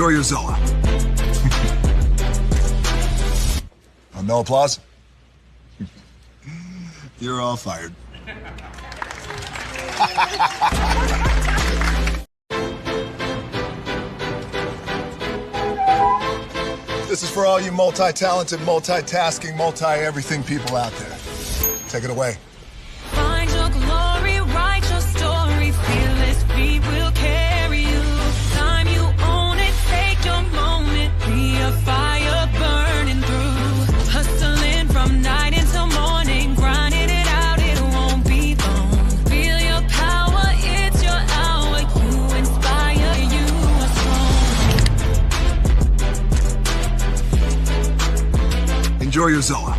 Enjoy your Zoa. Oh, no applause? You're all fired. This is for all you multi-talented, multitasking, multi-everything people out there. Take it away. Find your glory, write your story, fearless, we will carry you. Time you own it, take your moment, be a fire burning through. Hustling from night until morning, grinding it out, it won't be long. Feel your power, it's your hour, you inspire, you are strong. Enjoy your Zoa.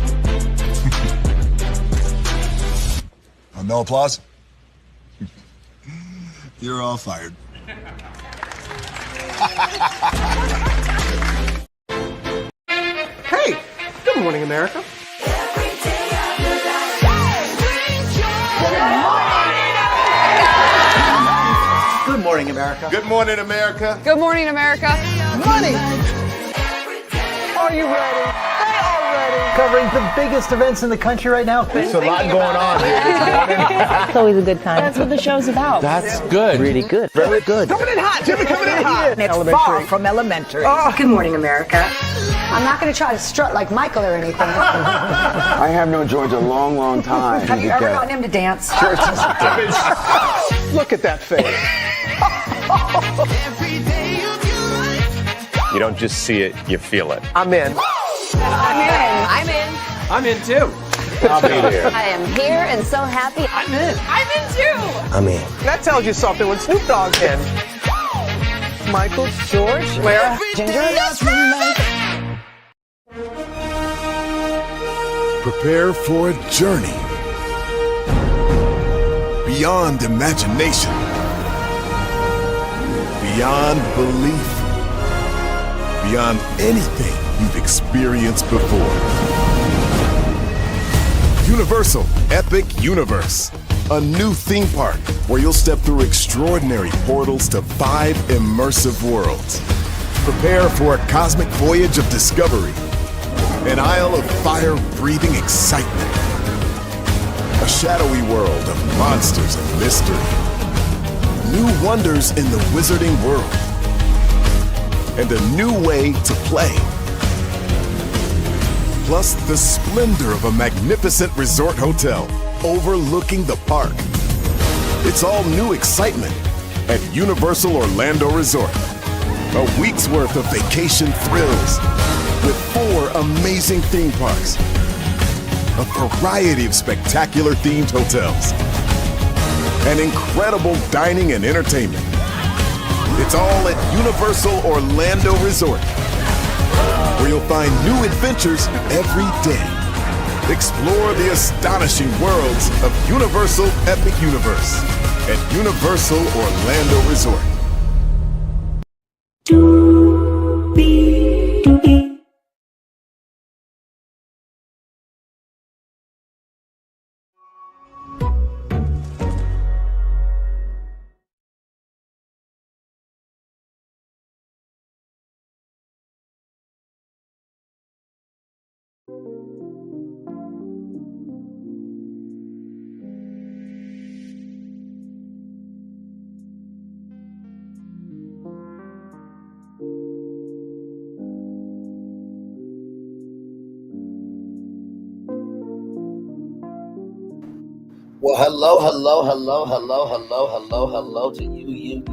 Oh, no applause? You're all fired. Hey, good morning, America. Good morning, America. Good morning, America. Good morning, America. Money. Are you ready? They are ready. Covering the biggest events in the country right now. There's a lot going on here this morning. It's always a good time. That's what the show's about. That's good. Really good. Very good. Coming in hot, Jimmy, coming in hot. It's far from elementary. Oh. Good morning, America. I'm not going to try to strut like Michael or anything. I have known George a long, long time. Have you ever gotten him to dance? Look at that face. You don't just see it, you feel it. I'm in. I'm in. I'm in too. I'll be there. I am here and so happy. I'm in. I'm in too. I'm in. That tells you something when Snoop Dogg's in. Michael, George, Lara, Ginger. Prepare for a journey beyond imagination, beyond belief, beyond anything you've experienced before. Universal Epic Universe, a new theme park where you'll step through extraordinary portals to 5 immersive worlds. Prepare for a cosmic voyage of discovery, an isle of fire-breathing excitement, a shadowy world of monsters and mystery, new wonders in the wizarding world, and a new way to play. Plus the splendor of a magnificent resort hotel overlooking the park. It's all new excitement at Universal Orlando Resort. A week's worth of vacation thrills with 4 amazing theme parks, a variety of spectacular themed hotels, and incredible dining and entertainment. It's all at Universal Orlando Resort, where you'll find new adventures every day. Explore the astonishing worlds of Universal Epic Universe at Universal Orlando Resort. Well, hello to you,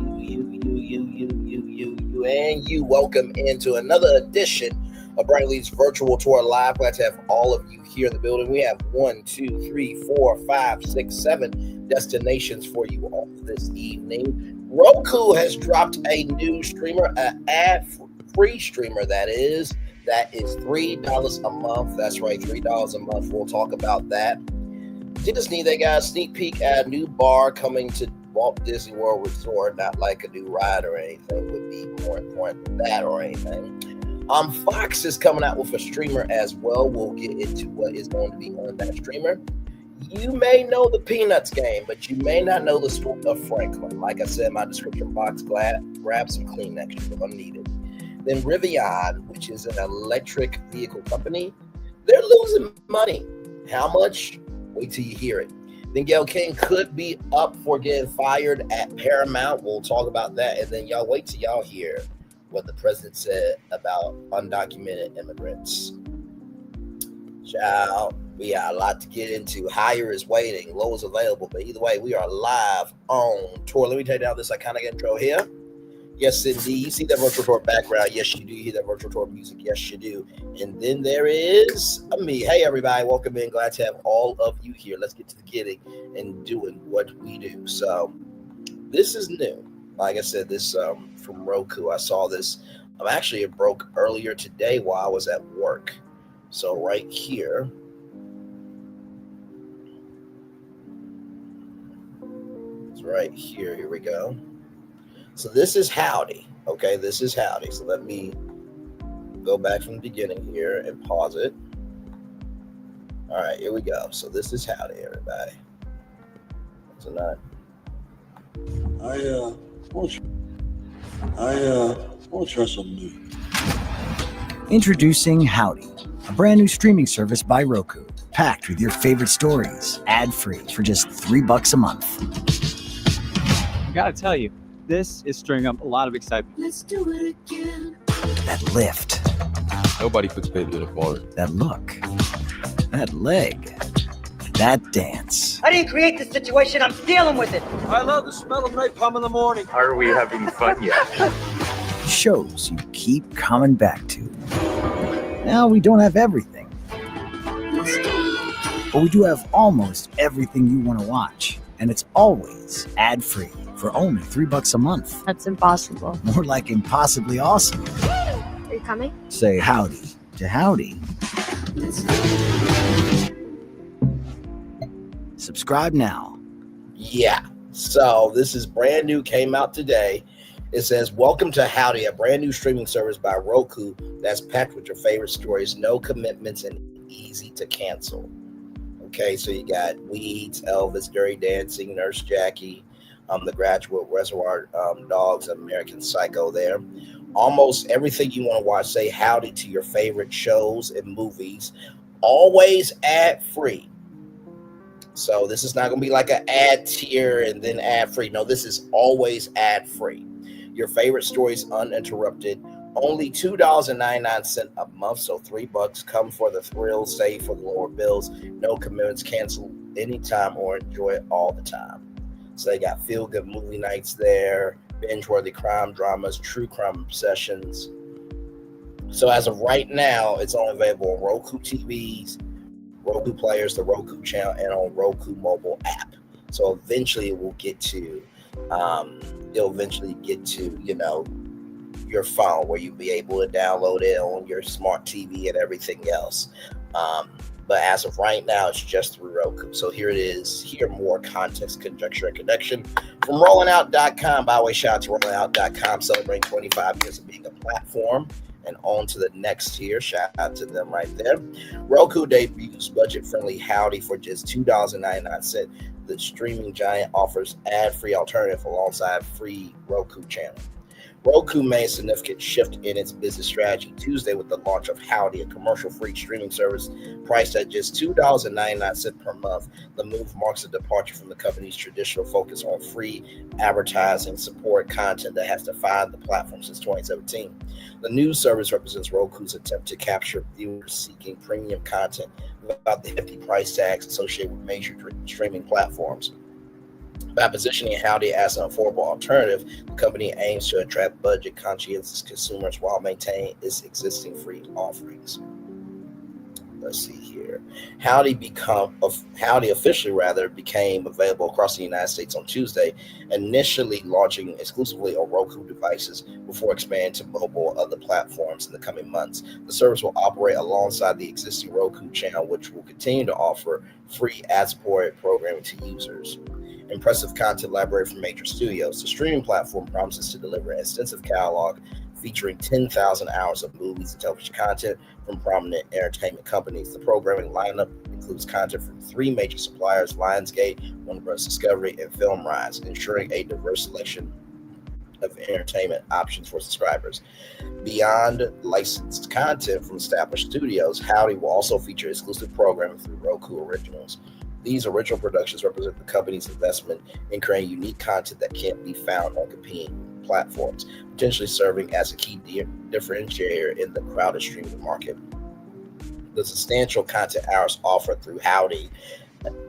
and you. Welcome into another edition of Bright Leads Virtual Tour Live. Glad to have all of you here in the building. We have 1, 2, 3, 4, 5, 6, 7 destinations for you all this evening. Roku has dropped a new streamer, an ad-free streamer, that is $3 a month. That's right, $3 a month. We'll talk about that. Disney, they got a sneak peek at a new bar coming to Walt Disney World Resort. Not like a new ride or anything, would be more important than that or anything. Fox is coming out with a streamer as well. We'll get into what is going to be on that streamer. You may know the Peanuts game, but you may not know the story of Franklin. Like I said in my description box, grab some Kleenex, you're going to need it. Then Rivian, which is an electric vehicle company, they're losing money. How much? Wait till you hear it. Then Gayle King could be up for getting fired at Paramount. We'll talk about that. And then y'all wait till y'all hear what the president said about undocumented immigrants. Child, we got a lot to get into. Higher is waiting, low is available. But either way, we are live on tour. Let me take down this iconic intro here. Yes, indeed. You see that virtual tour background? Yes, you do. You hear that virtual tour music? Yes, you do. And then there is me. Hey, everybody. Welcome in. Glad to have all of you here. Let's get to the getting and doing what we do. So this is new. Like I said, this from Roku. I saw this. Actually, it broke earlier today while I was at work. So right here. It's right here. Here we go. So this is Howdy. Okay, this is Howdy. So let me go back from the beginning here and pause it. All right, here we go. So this is Howdy, everybody. So not. I want to try something new. Introducing Howdy, a brand new streaming service by Roku, packed with your favorite stories, ad-free for just $3 a month. I gotta tell you, this is stirring up a lot of excitement. Let's do it again. That lift, Nobody puts baby in a bar. that look, that leg, that dance. I didn't create the situation. I'm dealing with it. I love the smell of napalm in the morning. Are we having fun yet? Shows you keep coming back to. Now we don't have everything, but we do have almost everything you want to watch, and it's always ad-free for only $3 a month. That's impossible. More like impossibly awesome. Are you coming? Say howdy to Howdy. Subscribe now. Yeah. So this is brand new, came out today. It says, welcome to Howdy, a brand new streaming service by Roku that's packed with your favorite stories, no commitments, and easy to cancel. Okay, so you got Weeds, Elvis, Dirty Dancing, Nurse Jackie, The Graduate, Reservoir Dogs, American Psycho there. Almost everything you want to watch, say howdy to your favorite shows and movies, always ad-free. So this is not going to be like an ad tier and then ad-free. No, this is always ad-free. Your favorite stories uninterrupted. Only $2.99 a month, so $3. Come for the thrill, save for the lower bills. No commitments, cancel anytime or enjoy it all the time. So they got feel-good movie nights there, binge-worthy crime dramas, true crime obsessions. So as of right now, it's only available on Roku TVs, Roku players, the Roku channel, and on Roku mobile app. So eventually it will get to, you know, your phone where you'll be able to download it on your smart TV and everything else. But as of right now, it's just through Roku. So here it is. Hear more context, conjecture, and connection from rollingout.com. By the way, shout out to rollingout.com, celebrating 25 years of being a platform. And on to the next tier. Shout out to them right there. Roku debuts budget-friendly Howdy for just $2.99. The streaming giant offers ad-free alternative alongside free Roku channel. Roku made a significant shift in its business strategy Tuesday with the launch of Howdy, a commercial-free streaming service priced at just $2.99 per month. The move marks a departure from the company's traditional focus on free advertising support content that has defined the platform since 2017. The new service represents Roku's attempt to capture viewers seeking premium content without the hefty price tags associated with major streaming platforms. By positioning Howdy as an affordable alternative, the company aims to attract budget-conscientious consumers while maintaining its existing free offerings. Let's see here. Howdy officially became available across the United States on Tuesday, initially launching exclusively on Roku devices before expanding to mobile other platforms in the coming months. The service will operate alongside the existing Roku channel, which will continue to offer free ad-supported programming to users. Impressive content library from major studios. The streaming platform promises to deliver an extensive catalog featuring 10,000 hours of movies and television content from prominent entertainment companies. The programming lineup includes content from 3 major suppliers, Lionsgate, Warner Bros. Discovery, and Film Rise, ensuring a diverse selection of entertainment options for subscribers. Beyond licensed content from established studios, Howdy will also feature exclusive programming through Roku Originals. These original productions represent the company's investment in creating unique content that can't be found on competing platforms, potentially serving as a key differentiator in the crowded streaming market. The substantial content hours offered through Howdy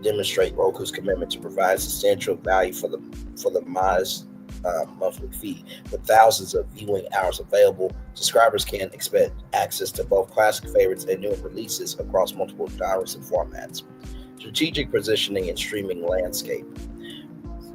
demonstrate Roku's commitment to provide substantial value for the modest monthly fee. With thousands of viewing hours available, subscribers can expect access to both classic favorites and new releases across multiple genres and formats. Strategic positioning and streaming landscape.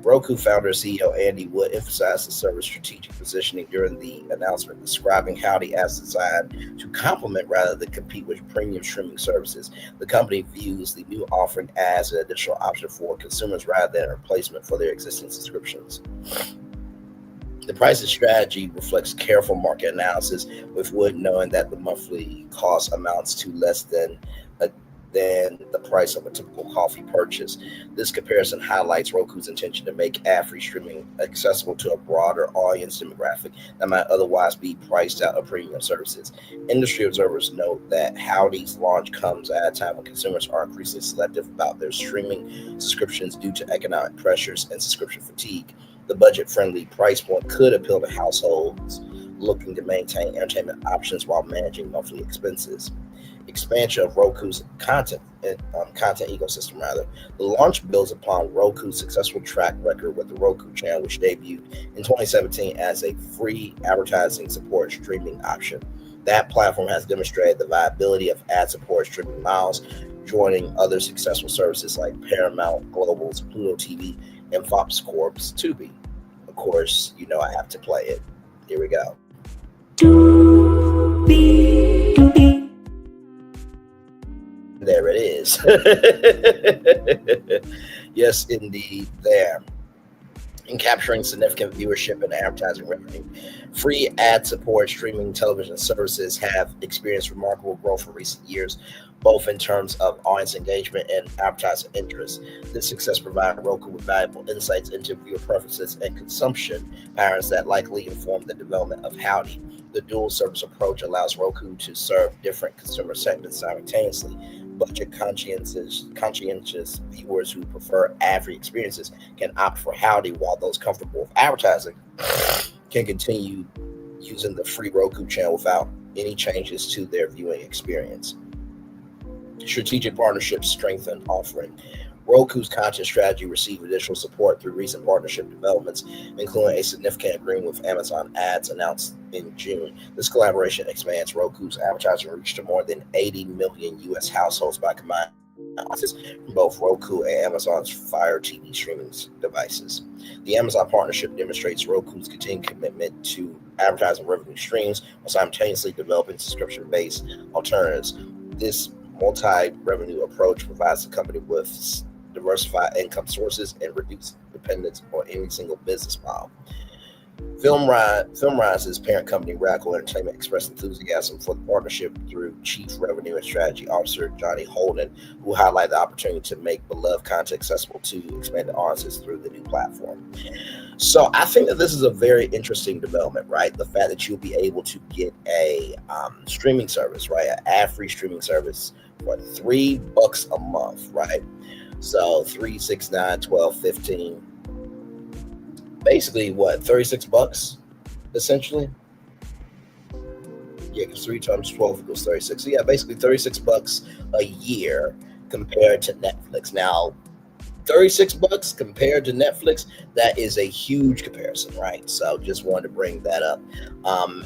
Roku founder and CEO Andy Wood emphasized the service strategic positioning during the announcement, describing Howdy as designed to complement rather than compete with premium streaming services. The company views the new offering as an additional option for consumers rather than a replacement for their existing subscriptions. The pricing strategy reflects careful market analysis, with Wood knowing that the monthly cost amounts to less than the price of a typical coffee purchase. This comparison highlights Roku's intention to make ad-free streaming accessible to a broader audience demographic that might otherwise be priced out of premium services. Industry observers note that Howdy's launch comes at a time when consumers are increasingly selective about their streaming subscriptions due to economic pressures and subscription fatigue. The budget-friendly price point could appeal to households looking to maintain entertainment options while managing monthly expenses. Expansion of Roku's content ecosystem. The launch builds upon Roku's successful track record with the Roku channel, which debuted in 2017 as a free advertising support streaming option. That platform has demonstrated the viability of ad-support streaming models, joining other successful services like Paramount Global's Pluto TV and Fox Corp's Tubi. Of course, you know I have to play it. Here we go. There it is. Yes, indeed, there. In capturing significant viewership and advertising revenue, free ad-support streaming television services have experienced remarkable growth in recent years, both in terms of audience engagement and advertiser interest. This success provided Roku with valuable insights into viewer preferences and consumption patterns that likely informed the development of Howdy. The dual service approach allows Roku to serve different consumer segments simultaneously. Budget conscientious viewers who prefer ad-free experiences can opt for Howdy, while those comfortable with advertising can continue using the free Roku channel without any changes to their viewing experience. Strategic partnerships strengthen offering. Roku's content strategy received additional support through recent partnership developments, including a significant agreement with Amazon Ads announced in June. This collaboration expands Roku's advertising reach to more than 80 million U.S. households by combining from both Roku and Amazon's Fire TV streaming devices. The Amazon partnership demonstrates Roku's continued commitment to advertising revenue streams while simultaneously developing subscription-based alternatives. This multi-revenue approach provides the company with diversified income sources and reduced dependence on any single business model. Filmrise's parent company, Radical Entertainment, expressed enthusiasm for the partnership through Chief Revenue and Strategy Officer Johnny Holden, who highlighted the opportunity to make beloved content accessible to expanded audiences through the new platform. So I think that this is a very interesting development, right? The fact that you'll be able to get a streaming service, right? An ad-free streaming service for $3 a month, right? So 3, 6, 9, 12, 15. Basically, what, $36 essentially? Yeah, because 3 times 12 equals 36. So yeah, basically $36 a year compared to Netflix. Now, $36 compared to Netflix, that is a huge comparison, right? So just wanted to bring that up.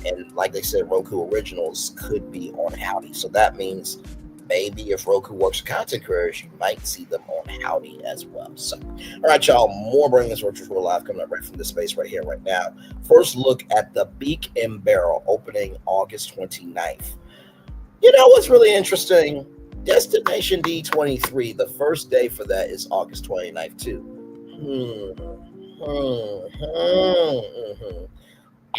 And like they said, Roku Originals could be on Howdy. So that means maybe if Roku works with content creators, you might see them on Howdy as well. So, all right, y'all, more Bringing This Virtual Tour Live coming up right from this space right here, right now. First look at the Beak and Barrel opening August 29th. You know what's really interesting? Destination D23, the first day for that is August 29th, too.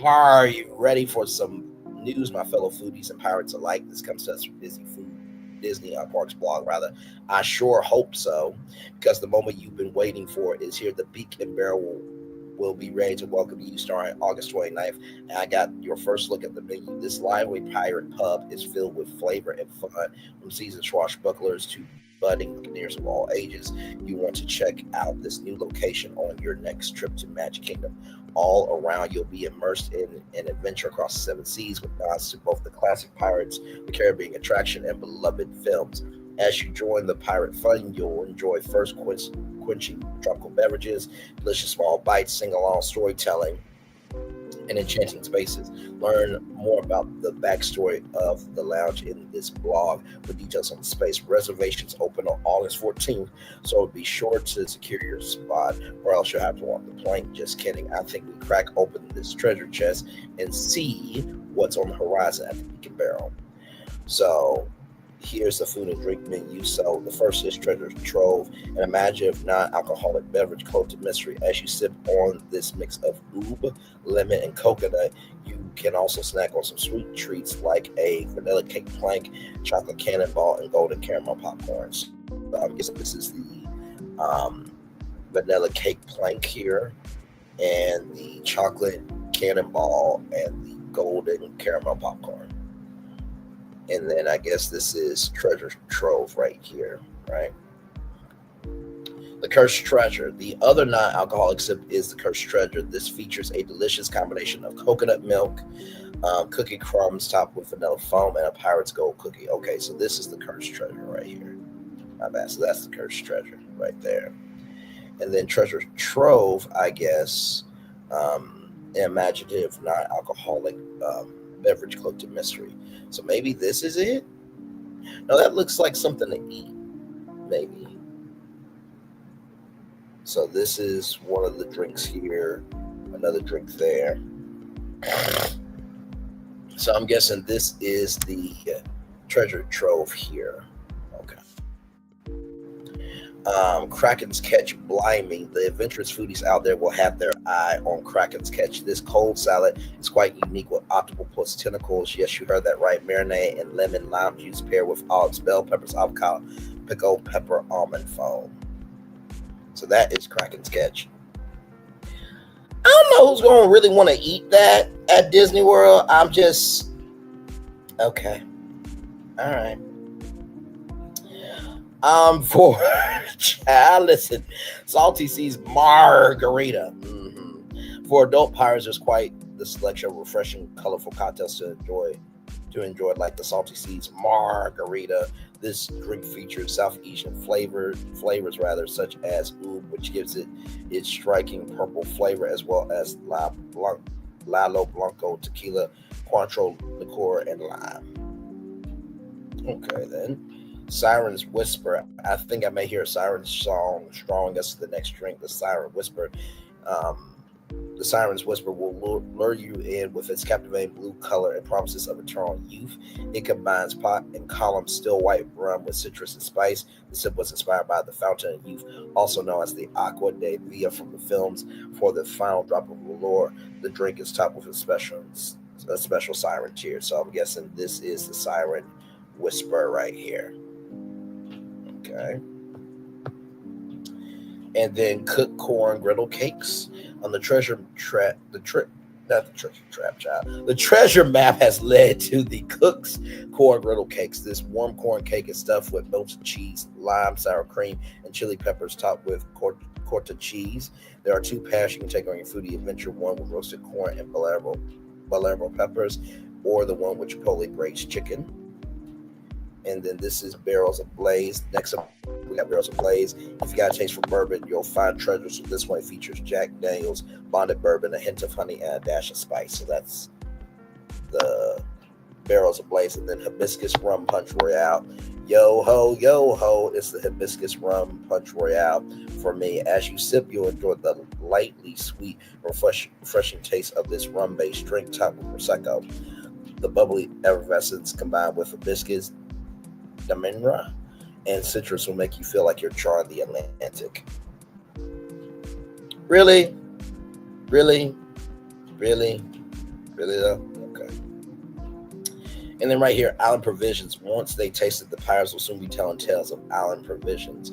Are you ready for some news, my fellow foodies and pirates alike? This comes to us from Disney on Parks blog, rather. I sure hope so, because the moment you've been waiting for is here. The Beak and Barrel will be ready to welcome you starting August 29th. And I got your first look at the menu. This lively pirate pub is filled with flavor and fun, from seasoned swashbucklers to budding buccaneers of all ages. You want to check out this new location on your next trip to Magic Kingdom. All around, you'll be immersed in an adventure across the 7 seas with nods to both the classic Pirates, the Caribbean attraction, and beloved films. As you join the pirate fun, you'll enjoy first quenching tropical beverages, delicious small bites, sing-along storytelling, and enchanting spaces. Learn more about the backstory of the lounge in this blog with details on the space. Reservations open on August 14th, so be sure to secure your spot or else you'll have to walk the plank. Just kidding. I think we crack open this treasure chest and see what's on the horizon at the Beacon Barrel. So here's the food and drink menu. So the first is Treasure Trove, an imaginative non-alcoholic beverage close to mystery. As you sip on this mix of oob, lemon, and coconut, you can also snack on some sweet treats like a vanilla cake plank, chocolate cannonball, and golden caramel popcorns. I guess this is the vanilla cake plank here, and the chocolate cannonball, and the golden caramel popcorn. And then I guess this is Treasure Trove right here, right? The Cursed Treasure. The other non-alcoholic sip is the Cursed Treasure. This features a delicious combination of coconut milk, cookie crumbs topped with vanilla foam, and a Pirate's Gold cookie. Okay, so this is the Cursed Treasure right here. My bad. So that's the Cursed Treasure right there. And then Treasure Trove, I guess, an imaginative non-alcoholic beverage cloaked in mystery. So maybe this is it? No, that looks like something to eat, maybe. So this is one of the drinks here, another drink there. So I'm guessing this is the Treasure Trove here. Okay. Kraken's Catch Blimey. The adventurous foodies out there will have their eye on Kraken's Catch. This cold salad is quite unique with octopus tentacles. Yes, you heard that right. Marinade and lemon lime juice paired with olives, bell peppers, avocado, pickled pepper, almond foam. So that is Kraken's Catch. I don't know who's going to really want to eat that at Disney World. I'm just... Okay. All right. For listen, Salty Seas Margarita. For adult pirates, there's quite the selection of refreshing, colorful cocktails to enjoy, like the Salty Seas Margarita. This drink features South Asian flavors, such as oob, which gives it its striking purple flavor, as well as Lalo Blanco, tequila, Cointreau liqueur, and lime. Okay, then. Siren's Whisper. I think I may hear a siren song strong. That's the next drink, the Siren Whisper. The Siren's Whisper will lure you in with its captivating blue color and promises of eternal youth. It combines pot and column still white rum with citrus and spice. The sip was inspired by the Fountain of Youth, also known as the Aqua de Via from the films. For the final drop of allure, the drink is topped with a special siren cheer. So I'm guessing this is the Siren Whisper right here. Okay. And then cooked corn griddle cakes on the treasure map has led to the Cook's corn griddle cakes. This warm corn cake is stuffed with melted cheese, lime, sour cream, and chili peppers topped with corta cheese. There are 2 paths you can take on your foodie adventure: one with roasted corn and Bolero peppers, or the one with chipotle braised chicken. And then this is Barrels of Blaze. Next up, we got Barrels of Blaze. If you got a taste for bourbon, you'll find treasure. So this one features Jack Daniel's bonded bourbon, a hint of honey, and a dash of spice. So that's the Barrels of Blaze. And then Hibiscus Rum Punch Royale. Yo ho, it's the Hibiscus Rum Punch Royale for me. As you sip, you'll enjoy the lightly sweet, refreshing taste of this rum-based drink topped with Prosecco. The bubbly effervescence combined with hibiscus, Daminra, and citrus will make you feel like you're charring the Atlantic. Really though? Okay. And then right here, Island Provisions. Once they tasted, the pirates will soon be telling tales of Island Provisions.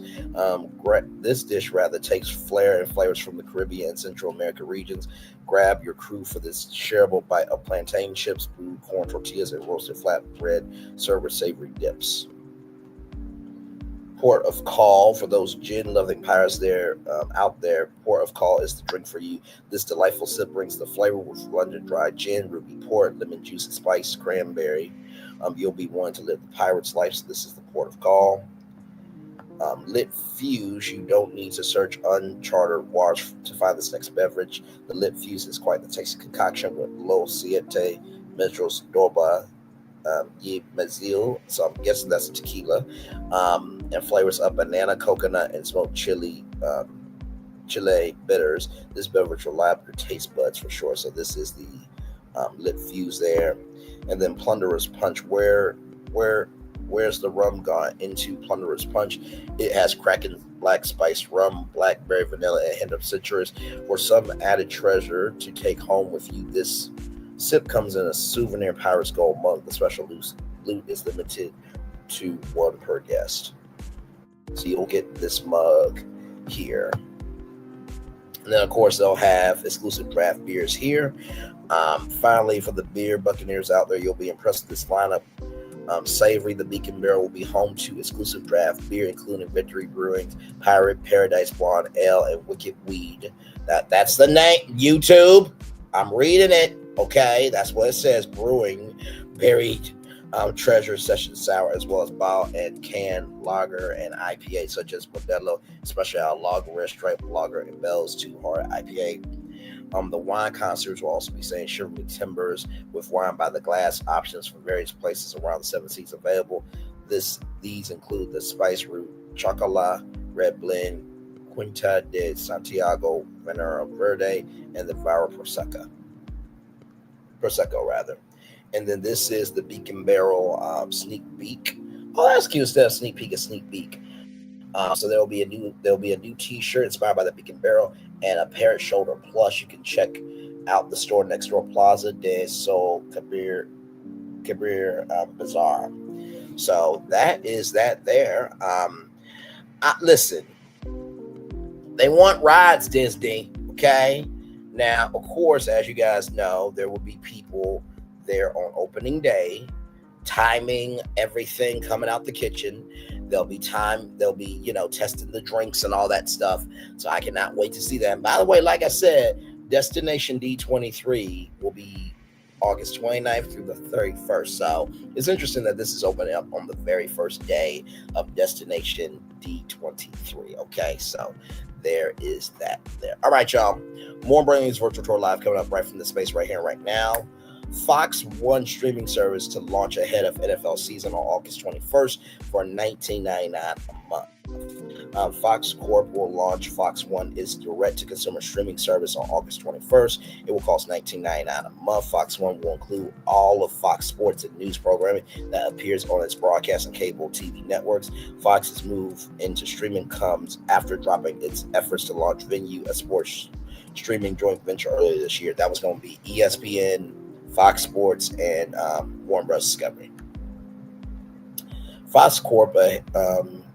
This dish rather takes flair and flavors from the Caribbean and Central America regions. Grab your crew for this shareable bite of plantain chips, blue corn tortillas, and roasted flatbread served with savory dips. Port of Call, for those gin-loving pirates there out there, Port of Call is the drink for you. This delightful sip brings the flavor with London dry gin, ruby port, lemon juice, and spiced cranberry. You'll be wanting to live the pirate's life, so this is the Port of Call. Lit Fuse, you don't need to search uncharted waters to find this next beverage. The Lit Fuse is quite the tasty concoction with Lo Siete, Metros Dorba, Ye Mazil, so I'm guessing that's a tequila, and flavors of banana, coconut, and smoked chili bitters. This beverage will light up your taste buds for sure. So this is the Lit Fuse there. And then Plunderer's Punch. Where's the rum gone into Plunderer's Punch? It has Kraken black spiced rum, blackberry, vanilla, and a hint of citrus. For some added treasure to take home with you, this sip comes in a souvenir Pirates Gold mug. The special loot is limited to one per guest. So you'll get this mug here. And then, of course, they'll have exclusive draft beers here. Finally, for the beer buccaneers out there, you'll be impressed with this lineup. Savory, the Beacon Barrel, will be home to exclusive draft beer, including Victory Brewing's Pirate, Paradise Blonde Ale, and Wicked Weed. That's the name, YouTube. I'm reading it. Okay, that's what it says. Brewing, Buried Treasure Session Sour, as well as bottled and canned lager and IPA, such as Modelo Special Lager, Red Stripe Lager, and Bell's Two Heart IPA. The wine connoisseurs will also be saying Chivalry Timbers with wine by the glass options from various places around the 7 seas available. These include the Spice Root, Chocolat, Red Blend, Quinta de Santiago, Venera Verde, and the Vara Prosecco. And then this is the Beacon Barrel Sneak Peek. Oh, that's cute. Instead of Sneak Peek, a Sneak Peek. So there'll be a new T-shirt inspired by the Beacon Barrel and a parrot shoulder plush. You can check out the store next door, Plaza de Sol Kabir Bazaar. So that is that there. Listen, they want rides, Disney. Okay. Now, of course, as you guys know, there will be people there on opening day, timing everything coming out the kitchen. They'll be testing the drinks and all that stuff. So I cannot wait to see that. And by the way, like I said, Destination D23 will be August 29th through the 31st. So it's interesting that this is opening up on the very first day of Destination D23. Okay, so there is that there. All right, y'all. More Brand News Virtual Tour Live coming up right from the space right here, right now. Fox One streaming service to launch ahead of NFL season on August 21st for $19.99 a month. Fox Corp will launch Fox One, its direct-to-consumer streaming service, on August 21st. It will cost $19.99 a month. Fox One will include all of Fox Sports and news programming that appears on its broadcast and cable TV networks. Fox's move into streaming comes after dropping its efforts to launch Venue, a sports streaming joint venture, earlier this year. That was going to be ESPN, Fox Sports, and Warner Bros. Discovery. Fox Corp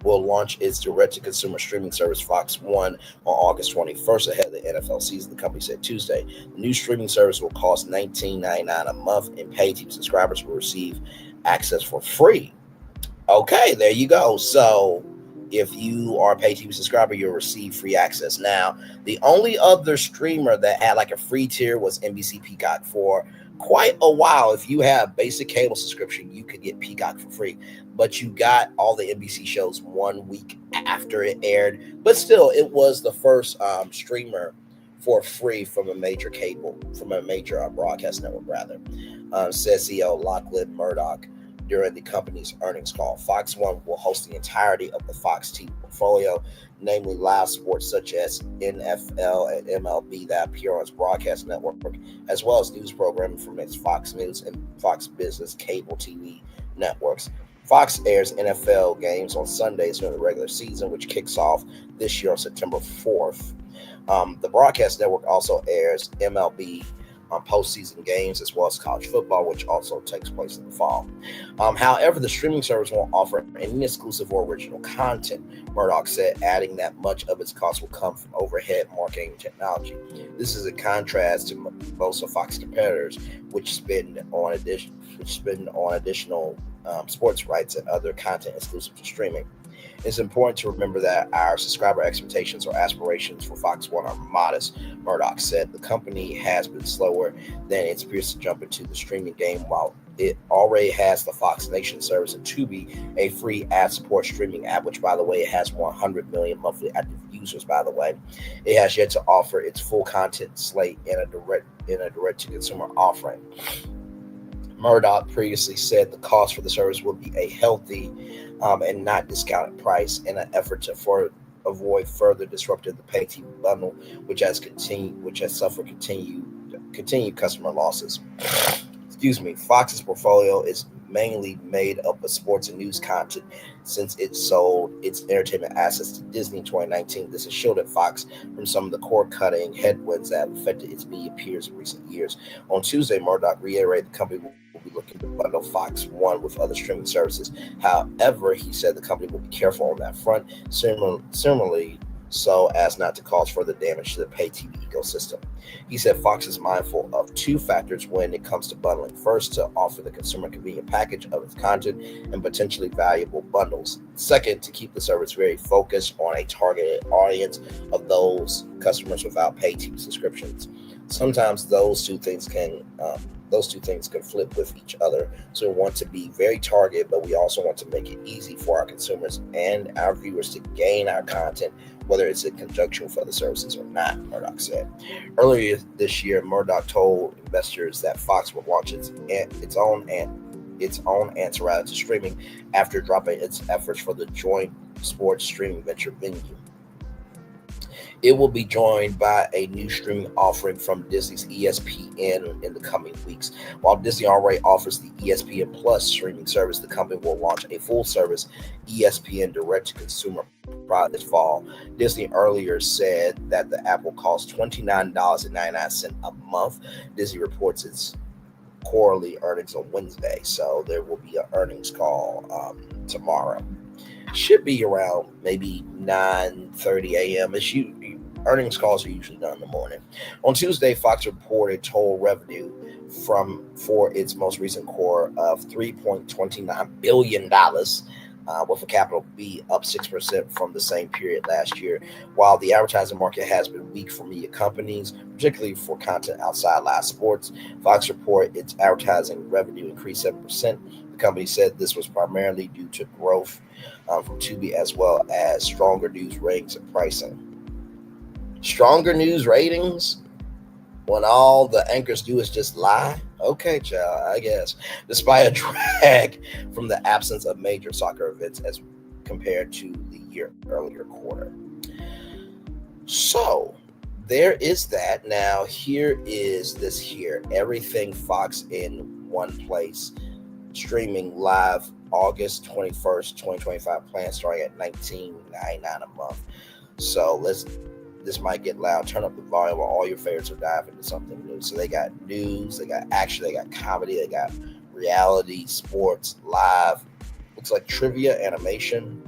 will launch its direct-to-consumer streaming service, Fox One, on August 21st ahead of the NFL season, the company said Tuesday. The new streaming service will cost $19.99 a month, and pay TV subscribers will receive access for free. Okay, there you go. So if you are a pay TV subscriber, you'll receive free access. Now, the only other streamer that had like a free tier was NBC Peacock. For quite a while, if you have basic cable subscription, you could get Peacock for free, but you got all the NBC shows 1 week after it aired. But still, it was the first streamer for free from a major broadcast network, rather, says CEO Lachlan Murdoch during the company's earnings call. Fox One will host the entirety of the Fox TV portfolio, namely live sports such as NFL and MLB that appear on its broadcast network, as well as news programming from its Fox News and Fox Business cable TV networks. Fox airs NFL games on Sundays during the regular season, which kicks off this year on September 4th. The broadcast network also airs MLB postseason games, as well as college football, which also takes place in the fall. However, the streaming service won't offer any exclusive or original content, Murdoch said, adding that much of its cost will come from overhead marketing technology. This is a contrast to most of Fox's competitors, which spend on additional sports rights and other content exclusive to streaming. It's important to remember that our subscriber expectations or aspirations for Fox One are modest, Murdoch said. The company has been slower than its peers to jump into the streaming game, while it already has the Fox Nation service and Tubi, a free ad-support streaming app, which, by the way, it has 100 million monthly active users, by the way. It has yet to offer its full content slate in a direct-to-consumer offering. Murdoch previously said the cost for the service would be a healthy and not discounted price in an effort to avoid further disrupting the pay TV bundle, which has suffered continued customer losses. Excuse me. Fox's portfolio is mainly made up of sports and news content since it sold its entertainment assets to Disney in 2019. This has shielded Fox from some of the cord-cutting headwinds that have affected its media peers in recent years. On Tuesday, Murdoch reiterated the company will be looking to bundle Fox One with other streaming services. However, he said the company will be careful on that front, similarly so as not to cause further damage to the pay TV ecosystem. He said Fox is mindful of two factors when it comes to bundling. First, to offer the consumer convenient package of its content and potentially valuable bundles. Second, to keep the service very focused on a targeted audience of those customers without pay TV subscriptions. Sometimes those two things can flip with each other. So we want to be very targeted, but we also want to make it easy for our consumers and our viewers to gain our content, whether it's in conjunction with other services or not, Murdoch said. Earlier this year, Murdoch told investors that Fox would launch its own answer to streaming after dropping its efforts for the joint sports streaming venture Venue. It will be joined by a new streaming offering from Disney's ESPN in the coming weeks. While Disney already offers the ESPN Plus streaming service, the company will launch a full-service ESPN direct-to-consumer product this fall. Disney earlier said that the app will cost $29.99 a month. Disney reports its quarterly earnings on Wednesday, so there will be an earnings call tomorrow. Should be around maybe 9:30 a.m. Earnings calls are usually done in the morning. On Tuesday, Fox reported total revenue for its most recent quarter of $3.29 billion, with a capital B, up 6% from the same period last year. While the advertising market has been weak for media companies, particularly for content outside live sports, Fox reported its advertising revenue increased 7%. The company said this was primarily due to growth from Tubi, as well as stronger news ratings and pricing. Stronger news ratings when all the anchors do is just lie? Okay, child, I guess. Despite a drag from the absence of major soccer events as compared to the year earlier quarter. So there is that. Now here is this here. Everything Fox in one place. Streaming live August 21st, 2025. Plan starting at $19.99 a month. So this might get loud. Turn up the volume while all your favorites are diving into something new. So they got news, they got action, they got comedy, they got reality, sports, live. Looks like trivia, animation.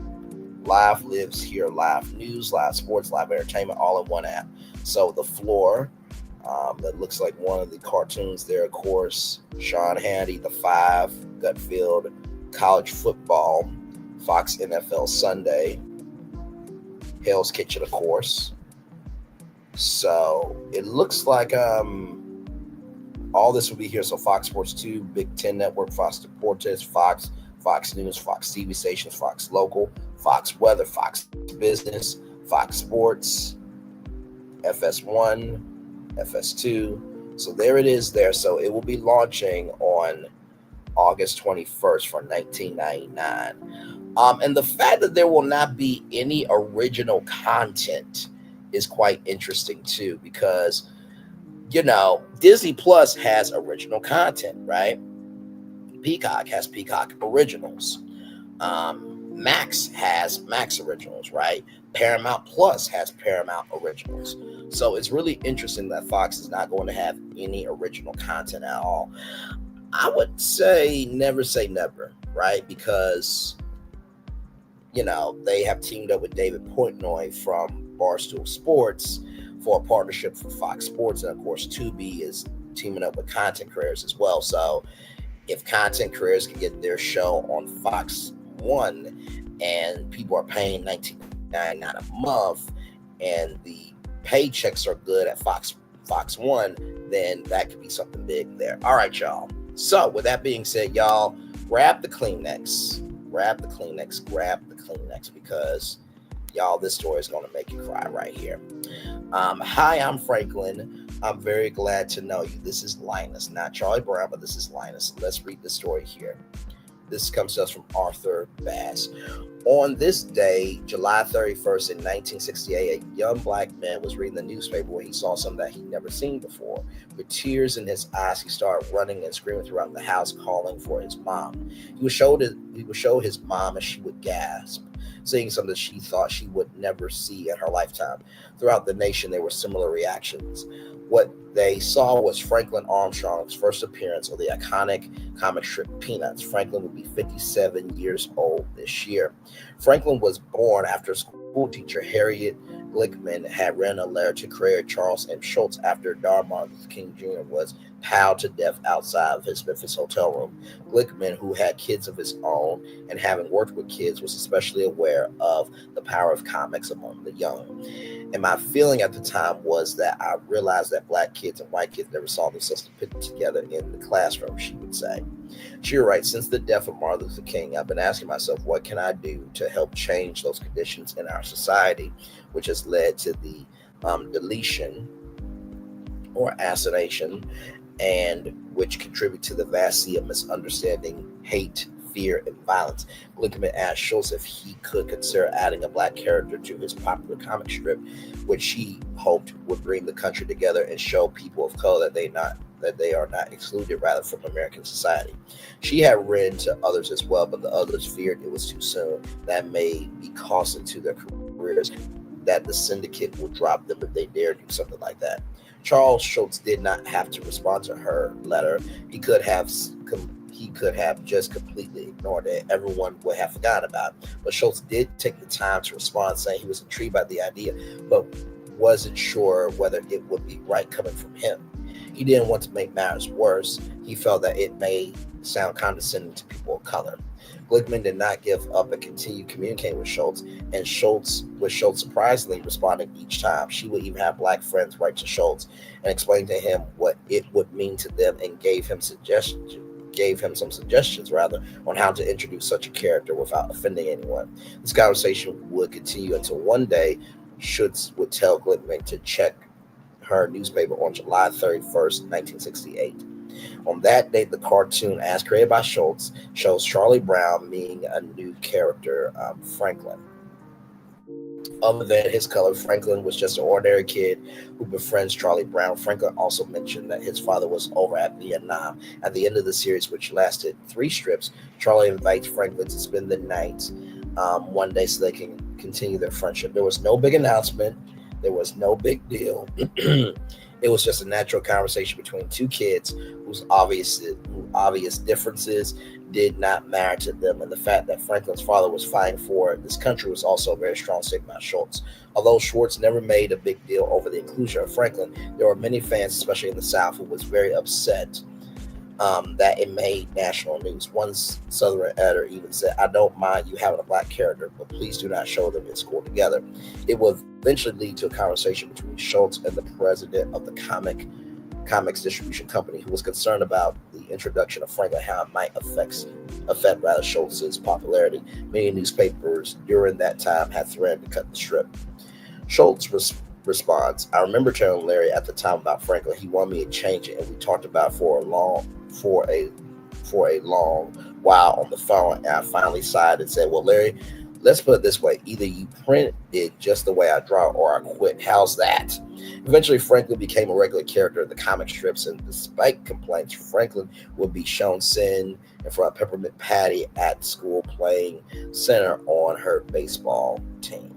Live lives here. Live news, live sports, live entertainment, all in one app. So the floor, that looks like one of the cartoons there, of course. Sean Hannity, The Five, Gutfield, college football, Fox NFL Sunday, Hell's Kitchen, of course. So it looks like all this will be here. So Fox Sports 2, Big Ten Network, Fox Deportes, Fox News, Fox TV stations, Fox Local, Fox Weather, Fox Business, Fox Sports, FS1, FS2. So there it is there. So it will be launching on August 21st for $19.99. And the fact that there will not be any original content is quite interesting too, because, you know, Disney Plus has original content, right? Peacock has Peacock originals. Max has Max originals, right? Paramount Plus has Paramount originals. So it's really interesting that Fox is not going to have any original content at all. I would say never, right? Because, you know, they have teamed up with David Portnoy from Barstool Sports for a partnership for Fox Sports. And of course, Tubi is teaming up with content creators as well. So if content creators can get their show on Fox One and people are paying $19.99 a month and the paychecks are good at Fox One, then that could be something big there. All right, y'all. So with that being said, y'all, grab the Kleenex, because y'all, this story is going to make you cry right here. Hi, I'm Franklin. I'm very glad to know you. This is Linus, not Charlie Brown, but this is Linus. Let's read the story here. This comes to us from Arthur Bass. On this day, July 31st in 1968, a young black man was reading the newspaper when he saw something that he'd never seen before. With tears in his eyes, he started running and screaming throughout the house, calling for his mom. He would show his mom, and she would gasp, seeing something she thought she would never see in her lifetime. Throughout the nation, there were similar reactions. What they saw was Franklin Armstrong's first appearance on the iconic comic strip Peanuts. Franklin would be 57 years old this year. Franklin was born after school teacher Harriet Glickman had written a letter to creator Charles M. Schulz after Martin Luther King Jr. was powed to death outside of his Memphis hotel room. Glickman, who had kids of his own and having worked with kids, was especially aware of the power of comics among the young. And my feeling at the time was that I realized that black kids and white kids never saw themselves put together in the classroom, she would say. She writes, since the death of Martin Luther King, I've been asking myself, what can I do to help change those conditions in our society, which has led to the deletion or assassination, and which contribute to the vast sea of misunderstanding, hate, fear, and violence. Glickman asked Schulz if he could consider adding a black character to his popular comic strip, which he hoped would bring the country together and show people of color that they are not excluded, rather, from American society. She had written to others as well, but the others feared it was too soon. That may be costly to their careers, that the syndicate would drop them if they dare do something like that. Charles Schulz did not have to respond to her letter. He could have just completely ignored it. Everyone would have forgotten about it. But Schulz did take the time to respond, saying he was intrigued by the idea, but wasn't sure whether it would be right coming from him. He didn't want to make matters worse. He felt that it may sound condescending to people of color. Glickman did not give up and continued communicating with Schulz, and Schulz surprisingly responding each time. She would even have black friends write to Schulz and explain to him what it would mean to them, and gave him some suggestions on how to introduce such a character without offending anyone. This conversation would continue until one day Schulz would tell Glickman to check her newspaper on July 31st, 1968. On that date, the cartoon, as created by Schulz, shows Charlie Brown meeting a new character, Franklin. Other than his color, Franklin was just an ordinary kid who befriends Charlie Brown. Franklin also mentioned that his father was over at Vietnam. At the end of the series, which lasted 3 strips, Charlie invites Franklin to spend the night one day so they can continue their friendship. There was no big announcement. There was no big deal. It was just a natural conversation between two kids whose obvious differences did not matter to them. And the fact that Franklin's father was fighting for this country was also a very strong statement by Schulz. Although Schwartz never made a big deal over the inclusion of Franklin, there were many fans, especially in the South, who was very upset that it made national news. One Southern editor even said, I don't mind you having a black character, but please do not show them in school together. It would eventually lead to a conversation between Schulz and the president of the comics distribution company, who was concerned about the introduction of Franklin, how it might affect Schulz's popularity. Many newspapers during that time had threatened to cut the strip. Schulz responds, I remember telling Larry at the time about Franklin. He wanted me to change it, and we talked about it for a long while on the phone, and I finally sighed and said, well, Larry, Let's put it this way. Either you print it just the way I draw or I quit. How's that? Eventually, Franklin became a regular character in the comic strips, and despite complaints, Franklin would be shown sitting in front of Peppermint Patty at school playing center on her baseball team.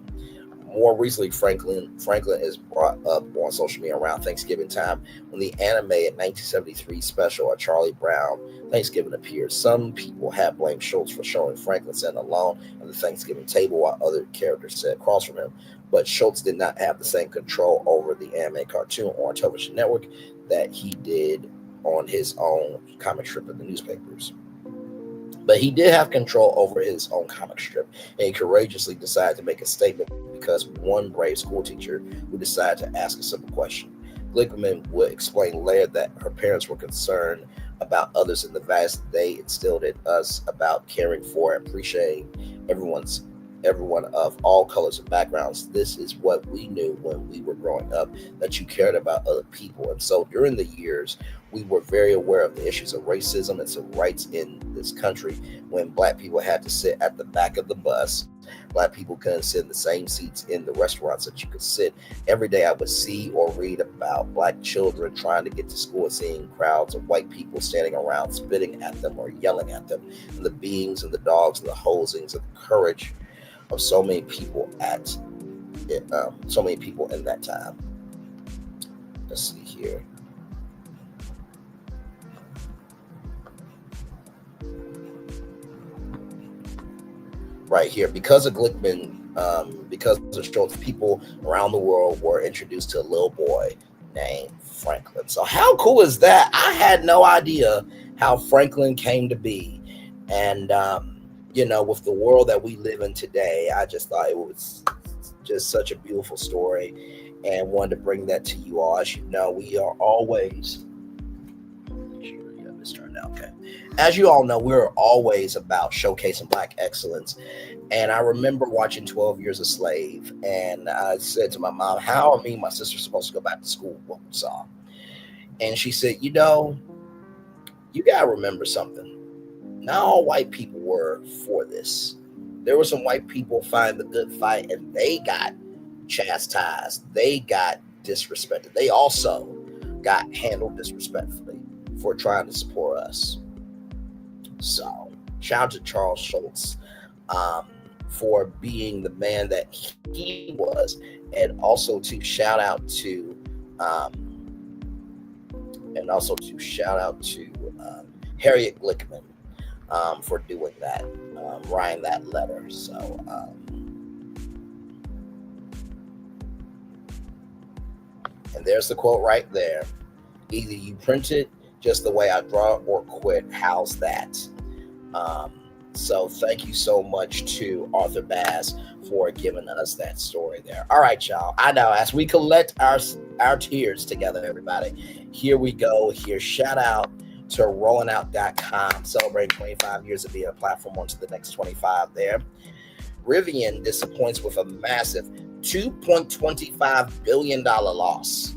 More recently, Franklin is brought up on social media around Thanksgiving time when the animated 1973 special of Charlie Brown Thanksgiving appeared. Some people have blamed Schultz for showing Franklin sitting alone at the Thanksgiving table while other characters sat across from him. But Schultz did not have the same control over the animated cartoon on television network that he did on his own comic strip in the newspapers. But he did have control over his own comic strip, and he courageously decided to make a statement because one brave school teacher who decided to ask a simple question. Glickman would explain later that her parents were concerned about others and the values they instilled in us about caring for and appreciating everyone of all colors and backgrounds. This is what we knew when we were growing up, that you cared about other people. And so during the years, we were very aware of the issues of racism and civil rights in this country. When Black people had to sit at the back of the bus, Black people couldn't sit in the same seats in the restaurants that you could sit. Every day I would see or read about Black children trying to get to school, seeing crowds of white people standing around spitting at them or yelling at them, and the beings and the dogs and the hosings and the courage of so many people in that time. Let's see here. Right here, because of Glickman, because of Schultz, people around the world were introduced to a little boy named Franklin. So how cool is that? I had no idea how Franklin came to be. And, with the world that we live in today, I just thought it was just such a beautiful story and wanted to bring that to you all. As you know, we are always... As you all know, we're always about showcasing Black excellence. And I remember watching 12 Years a Slave, and I said to my mom, how are me and my sister supposed to go back to school with what we saw? And she said, you got to remember something. Not all white people were for this. There were some white people fighting the good fight, and they got chastised. They got disrespected. They also got handled disrespectfully for trying to support us. So, shout out to Charles Schultz for being the man that he was, and also to shout out to Harriet Glickman for doing that, writing that letter. So, and there's the quote right there. Either you print it just the way I draw it or quit. How's that? So thank you so much to Arthur Bass for giving us that story there. All right, y'all. I know, as we collect our tears together, everybody, here we go. Here, shout out to rollingout.com, celebrating 25 years of being a platform onto the next 25 there. Rivian disappoints with a massive $2.25 billion loss.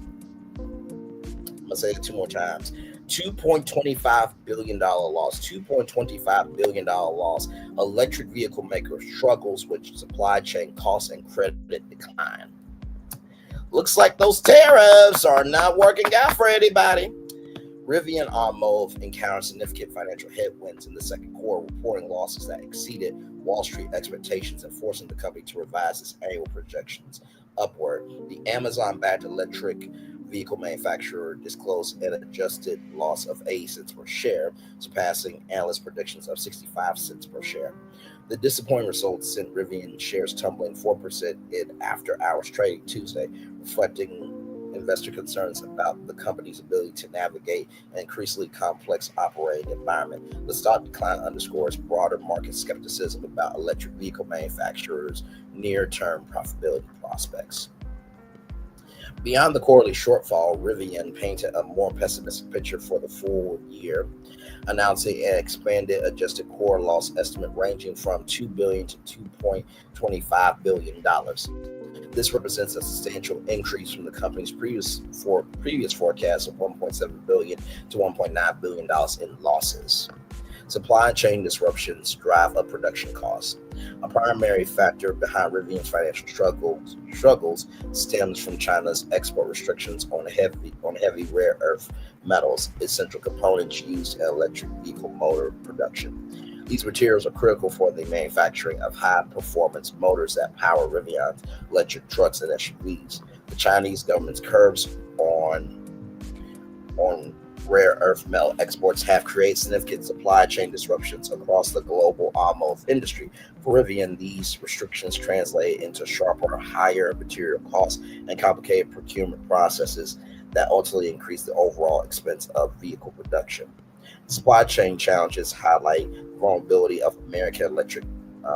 I'm going to say it two more times. $2.25 billion loss. $2.25 billion loss. Electric vehicle maker struggles with supply chain costs and credit decline. Looks like those tariffs are not working out for anybody. Rivian Automotive encountered significant financial headwinds in the second quarter, reporting losses that exceeded Wall Street expectations and forcing the company to revise its annual projections upward. The Amazon-backed electric vehicle manufacturer disclosed an adjusted loss of 80 cents per share, surpassing analyst predictions of 65 cents per share. The disappointing results sent Rivian shares tumbling 4% in after-hours trading Tuesday, reflecting investor concerns about the company's ability to navigate an increasingly complex operating environment. The stock decline underscores broader market skepticism about electric vehicle manufacturers' near-term profitability prospects. Beyond the quarterly shortfall, Rivian painted a more pessimistic picture for the full year, announcing an expanded adjusted core loss estimate ranging from $2 billion to $2.25 billion. This represents a substantial increase from the company's previous forecast of $1.7 billion to $1.9 billion in losses. Supply chain disruptions drive up production costs. A primary factor behind Rivian's financial struggles stems from China's export restrictions on heavy rare earth metals, essential components used in electric vehicle motor production. These materials are critical for the manufacturing of high-performance motors that power Rivian's electric trucks and SUVs. The Chinese government's curbs on rare earth metal exports have created significant supply chain disruptions across the global automotive industry. For Rivian, these restrictions translate into sharper, higher material costs and complicated procurement processes that ultimately increase the overall expense of vehicle production. Supply chain challenges highlight the vulnerability of American electric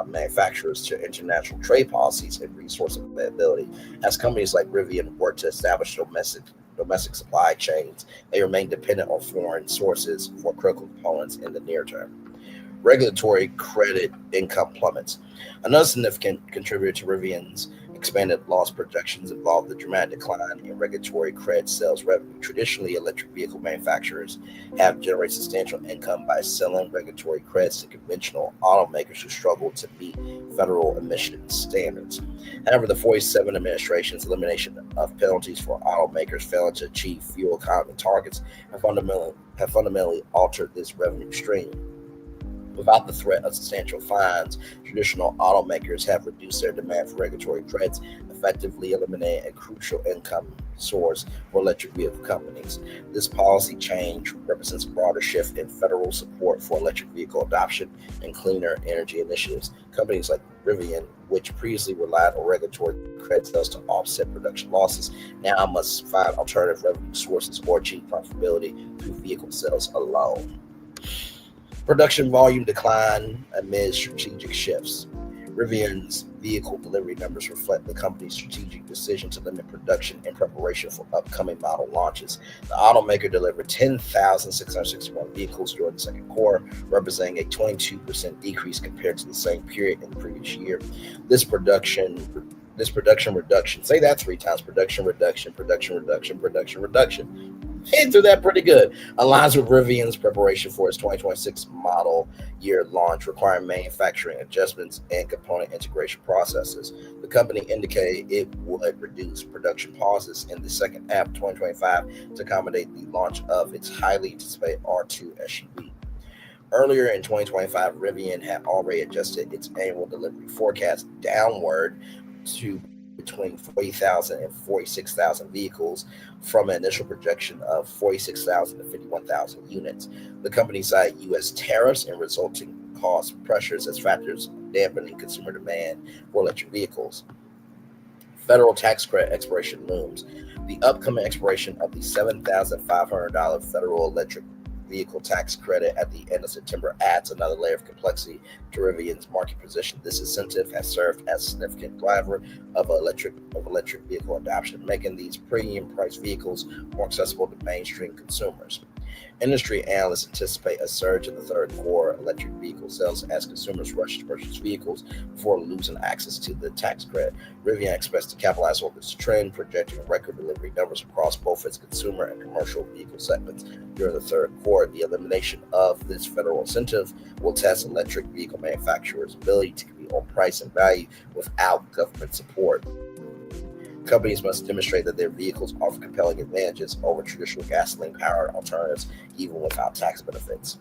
manufacturers to international trade policies and resource availability. As companies like Rivian work to establish domestic supply chains, they remain dependent on foreign sources for critical components in the near term. Regulatory credit income plummets. Another significant contributor to Rivian's expanded loss projections involve the dramatic decline in regulatory credit sales revenue. Traditionally, electric vehicle manufacturers have generated substantial income by selling regulatory credits to conventional automakers who struggle to meet federal emission standards. However, the 47 administration's elimination of penalties for automakers failing to achieve fuel economy targets have fundamentally altered this revenue stream. Without the threat of substantial fines, traditional automakers have reduced their demand for regulatory credits, effectively eliminating a crucial income source for electric vehicle companies. This policy change represents a broader shift in federal support for electric vehicle adoption and cleaner energy initiatives. Companies like Rivian, which previously relied on regulatory credit sales to offset production losses, now must find alternative revenue sources or achieve profitability through vehicle sales alone. Production volume decline amid strategic shifts. Rivian's vehicle delivery numbers reflect the company's strategic decision to limit production in preparation for upcoming model launches. The automaker delivered 10,661 vehicles during the second quarter, representing a 22% decrease compared to the same period in the previous year. This production reduction, say that 3 times, production reduction, and through that pretty good, aligns with Rivian's preparation for its 2026 model year launch, requiring manufacturing adjustments and component integration processes. The company indicated it would reduce production pauses in the second half of 2025 to accommodate the launch of its highly anticipated R2 SUV. Earlier in 2025, Rivian had already adjusted its annual delivery forecast downward to between 40,000 and 46,000 vehicles from an initial projection of 46,000 to 51,000 units. The company cited U.S. tariffs and resulting cost pressures as factors dampening consumer demand for electric vehicles. Federal tax credit expiration looms. The upcoming expiration of the $7,500 federal electric vehicle tax credit at the end of September adds another layer of complexity to Rivian's market position. This incentive has served as a significant driver of electric vehicle adoption, making these premium priced vehicles more accessible to mainstream consumers. Industry analysts anticipate a surge in the third quarter electric vehicle sales as consumers rush to purchase vehicles before losing access to the tax credit. Rivian expects to capitalize on this trend, projecting record delivery numbers across both its consumer and commercial vehicle segments. During the third quarter, the elimination of this federal incentive will test electric vehicle manufacturers' ability to compete on price and value without government support. Companies must demonstrate that their vehicles offer compelling advantages over traditional gasoline-powered alternatives, even without tax benefits.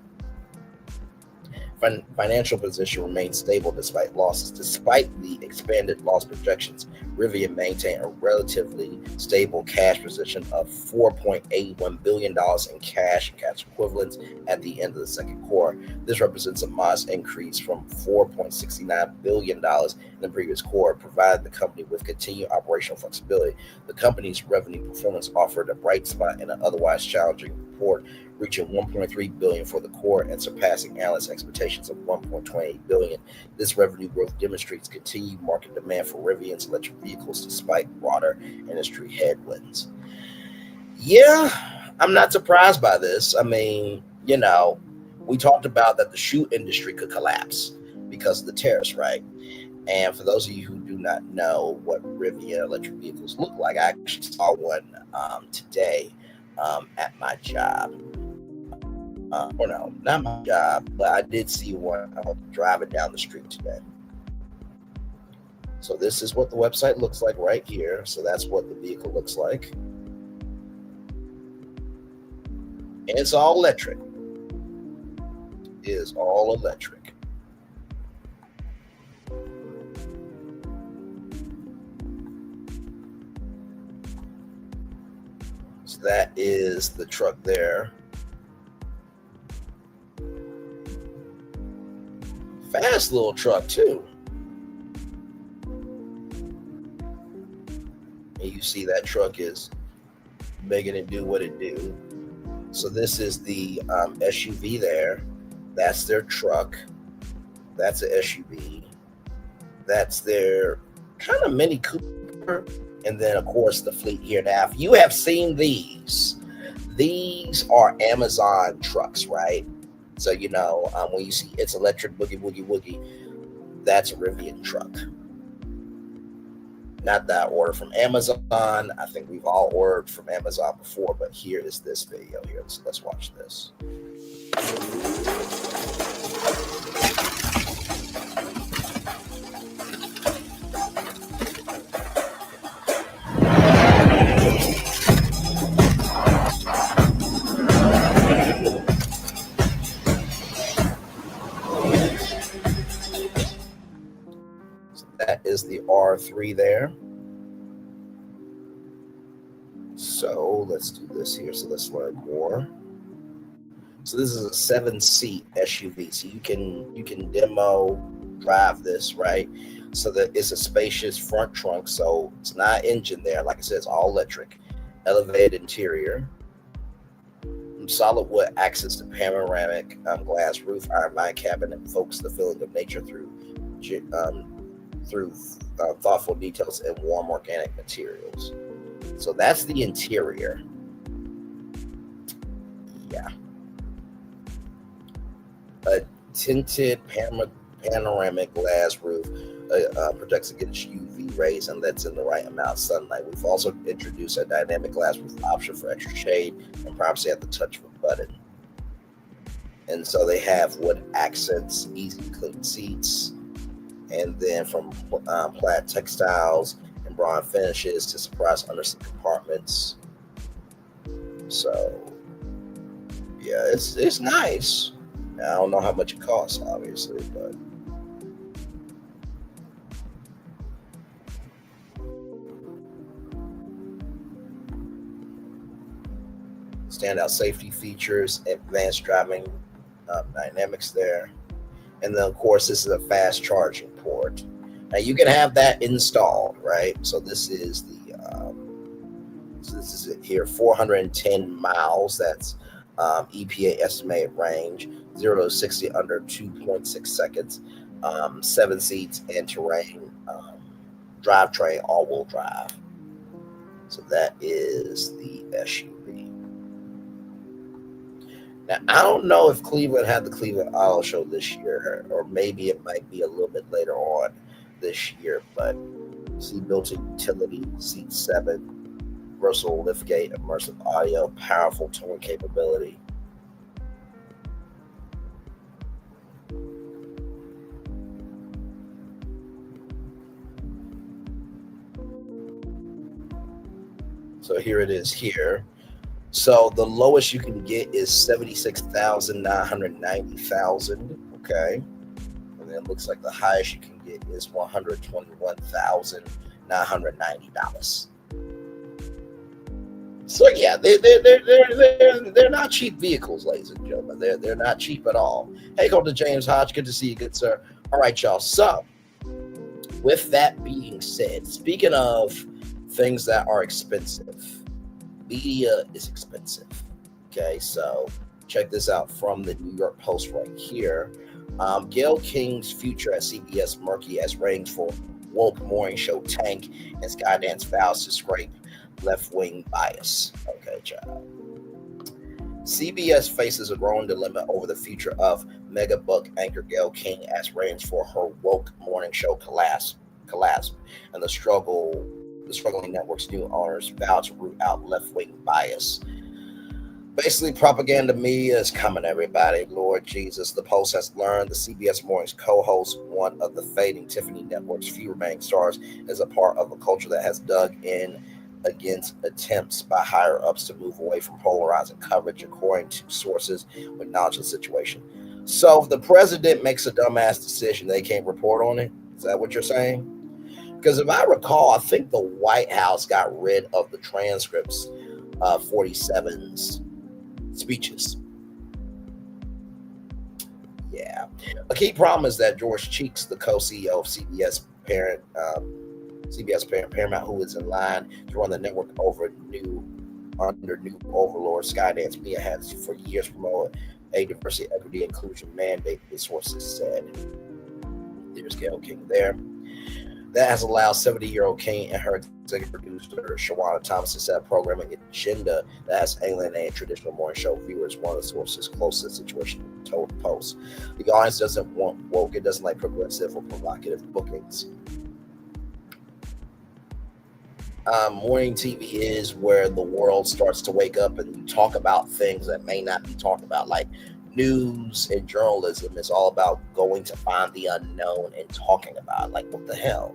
Financial position remains stable despite losses. Despite the expanded loss projections, Rivian maintained a relatively stable cash position of $4.81 billion in cash and cash equivalents at the end of the second quarter. This represents a modest increase from $4.69 billion in the previous quarter, provided the company with continued operational flexibility. The company's revenue performance offered a bright spot in an otherwise challenging report, reaching $1.3 billion for the quarter and surpassing analyst expectations of $1.28 billion. This revenue growth demonstrates continued market demand for Rivian's electric vehicles despite broader industry headwinds. Yeah, I'm not surprised by this. I mean, we talked about that the shoe industry could collapse because of the tariffs, right? And for those of you who do not know what Rivian electric vehicles look like, I actually saw one today at my job. Or no, not my job, but I did see one driving down the street today. So this is what the website looks like right here. So that's what the vehicle looks like. And it's all electric. It is all electric. So that is the truck there. Fast little truck too. And you see that truck is making it do what it do. So this is the SUV there. That's their truck. That's an SUV. That's their kind of Mini Cooper. And then, of course, the fleet here. Now, if you have seen these are Amazon trucks, right? So, you know, when you see it's electric boogie, woogie, woogie, that's a Rivian truck. Not that I ordered from Amazon. I think we've all ordered from Amazon before, but here is this video here. So let's watch this. That is the R3 there. So let's do this here. So let's learn more. So this is a 7-seat SUV. So you can demo drive this, right? So that it's a spacious front trunk. So it's not engine there. Like I said, it's all electric. Elevated interior. Solid wood access to panoramic glass roof, iron vine cabinet, evokes the feeling of nature through thoughtful details and warm organic materials. So that's the interior. Yeah. A tinted panoramic glass roof protects against UV rays and lets in the right amount of sunlight. We've also introduced a dynamic glass roof option for extra shade and privacy at the touch of a button. And so they have wood accents, easy clean seats, and then from plaid textiles and bronze finishes to surprise underseat compartments. So yeah, it's nice. Now, I don't know how much it costs, obviously, but standout safety features, advanced driving dynamics there. And then, of course, this is a fast charging port. Now, you can have that installed, right? So this is this is it here, 410 miles. That's EPA estimated range, 0 to 60 under 2.6 seconds. 7 seats and terrain, drivetrain, all-wheel drive. So that is the SUV. Now, I don't know if Cleveland had the Cleveland Auto Show this year, or maybe it might be a little bit later on this year, but see built-in utility, seat 7, versatile liftgate, immersive audio, powerful towing capability. So here it is here. So the lowest you can get is 76,990,000. Okay. And then it looks like the highest you can get is $121,990. So yeah, they're not cheap vehicles, ladies and gentlemen. They're not cheap at all. Hey, go to James Hodge. Good to see you, good sir. All right, y'all. So with that being said, speaking of things that are expensive, media is expensive. Okay, so check this out from the New York Post right here. Gayle King's future at CBS murky as ratings for woke morning show tank and Skydance vows to scrape left-wing bias. Okay, child. CBS faces a growing dilemma over the future of mega book anchor Gayle King as ratings for her woke morning show collapse, and the struggling network's new owners vow to root out left-wing bias. Basically, propaganda media is coming, everybody. Lord Jesus. The Post has learned the CBS Mornings co-host, one of the fading Tiffany Network's few remaining stars, is a part of a culture that has dug in against attempts by higher-ups to move away from polarizing coverage, according to sources with knowledge of the situation. So if the president makes a dumbass decision, they can't report on it? Is that what you're saying? Because if I recall, I think the White House got rid of the transcripts of 47's speeches. Yeah. A key problem is that George Cheeks, the co-CEO of CBS parent Paramount, who is in line to run the network under new overlord Skydance Media, has for years promoted a diversity, equity, inclusion mandate, the sources said. There's Gayle King there. That has allowed 70-year-old King and her executive producer, Shawana Thomas, to set a programming agenda that has alienated traditional morning show viewers. One of the sources close to the situation told the Post. The audience doesn't want woke, it doesn't like progressive or provocative bookings. Morning TV is where the world starts to wake up and talk about things that may not be talked about, like news and journalism is all about going to find the unknown and talking about it. Like, what the hell?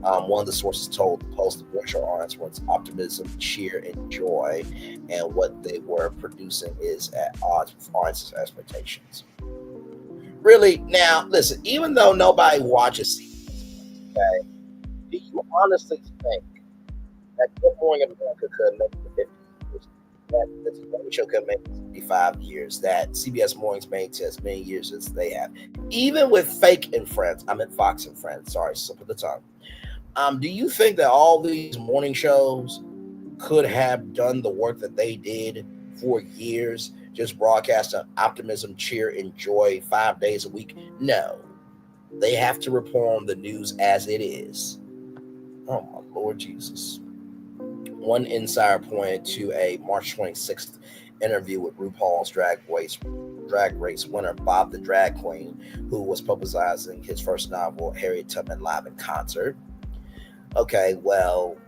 One of the sources told the Post the morning show audience wants optimism, cheer, and joy, and what they were producing is at odds with audience's expectations. Really? Now, listen, even though nobody watches CBS, okay, do you honestly think that Good Morning America could make it 50 years, that the Today Show could make it 55 years, that CBS Mornings made it as many years as they have, even with Fake and Friends? I meant Fox and Friends. Sorry, slip of the tongue. Do you think that all these morning shows could have done the work that they did for years, just broadcasting optimism, cheer, and joy 5 days a week? No. They have to report on the news as it is. Oh, my Lord Jesus. One insider pointed to a March 26th interview with RuPaul's Drag Race winner Bob the Drag Queen, who was publicizing his first novel, Harriet Tubman Live in Concert. Okay, well,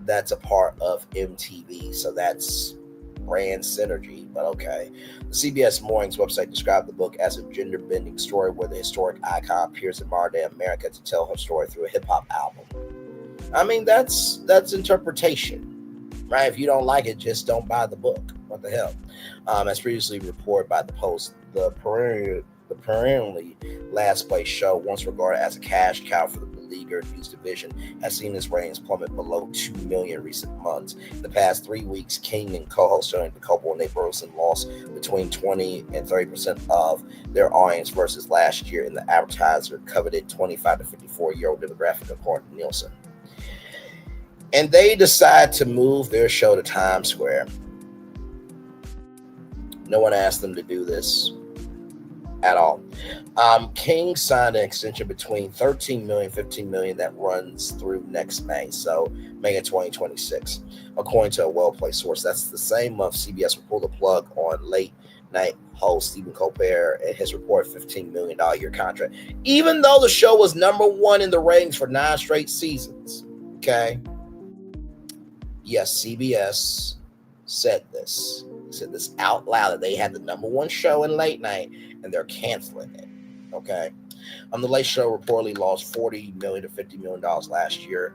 that's a part of MTV, so that's brand synergy, but okay. The CBS Mornings website described the book as a gender-bending story where the historic icon appears in modern-day America to tell her story through a hip-hop album. I mean, that's interpretation. Right? If you don't like it, just don't buy the book. What the hell? As previously reported by the Post, the perennially last place show, once regarded as a cash cow for the beleaguered news division, has seen its ratings plummet below 2 million in recent months. In the past 3 weeks, King and co-host Johnny the couple and Nate Burleson lost between 20 and 30% of their audience versus last year in the advertiser coveted 25 to 54-year-old demographic, according to Nielsen. And they decide to move their show to Times Square. No one asked them to do this at all. King signed an extension between $13 million and $15 million that runs through next May, so May of 2026, according to a well-placed source. That's the same month CBS will pull the plug on late-night host Stephen Colbert and his reported $15 million year contract, even though the show was #1 in the ratings for 9 straight seasons. Okay? Yes, CBS said this. They said this out loud, that they had the #1 show in late night and they're canceling it. Okay. The Late Show reportedly lost $40 million to $50 million last year.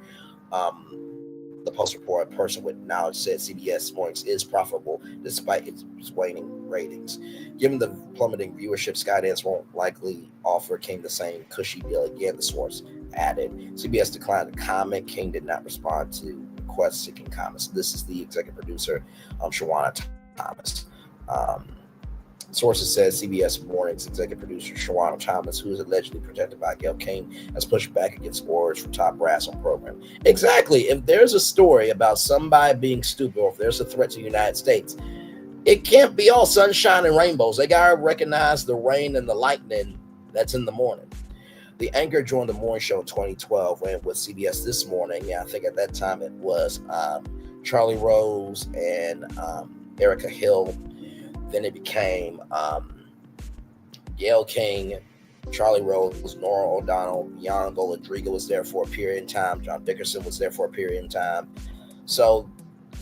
The Post report, a person with knowledge said CBS Mornings is profitable despite its waning ratings. Given the plummeting viewership, Skydance won't likely offer King the same cushy deal again, the source added. CBS declined to comment. King did not respond to requests seeking comments. This is the executive producer, Shawana Thomas. Sources said CBS Mornings executive producer Shawana Thomas, who is allegedly protected by Gayle King, has pushed back against orders from top brass on program. Exactly. If there's a story about somebody being stupid, or if there's a threat to the United States, it can't be all sunshine and rainbows. They gotta recognize the rain and the lightning that's in the morning. The anchor joined the morning show in 2012 when with CBS This Morning. Yeah, I think at that time it was Charlie Rose and Erica Hill. Then it became Gayle King, Charlie Rose, Nora O'Donnell, Bianca Rodrigo was there for a period in time. John Dickerson was there for a period in time. So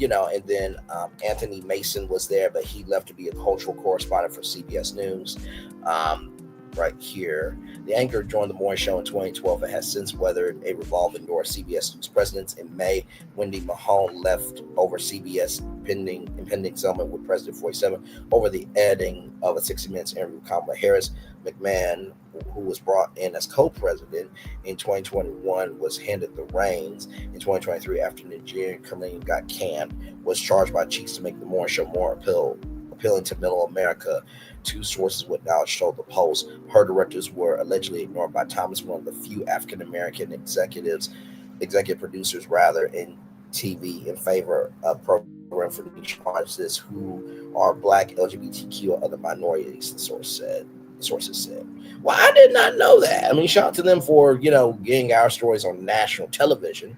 And then Anthony Mason was there, but he left to be a cultural correspondent for CBS News. Right here, the anchor joined the morning show in 2012 and has since weathered a revolving door of CBS News presidents. In May, Wendy Mahone left over CBS impending settlement with President 47 over the editing of a 60 Minutes interview with Kamala Harris. McMahon, who was brought in as co-president in 2021, was handed the reins in 2023 after Nigerian Colleen got canned, was charged by chiefs to make the morning show more appealing to middle America. Two sources with knowledge told the Post her directors were allegedly ignored by Thomas, one of the few African-American executive producers in TV, in favor of program for niche audiences who are Black, LGBTQ, or other minorities, the sources said. Well, I did not know that. I mean, shout out to them for, getting our stories on national television.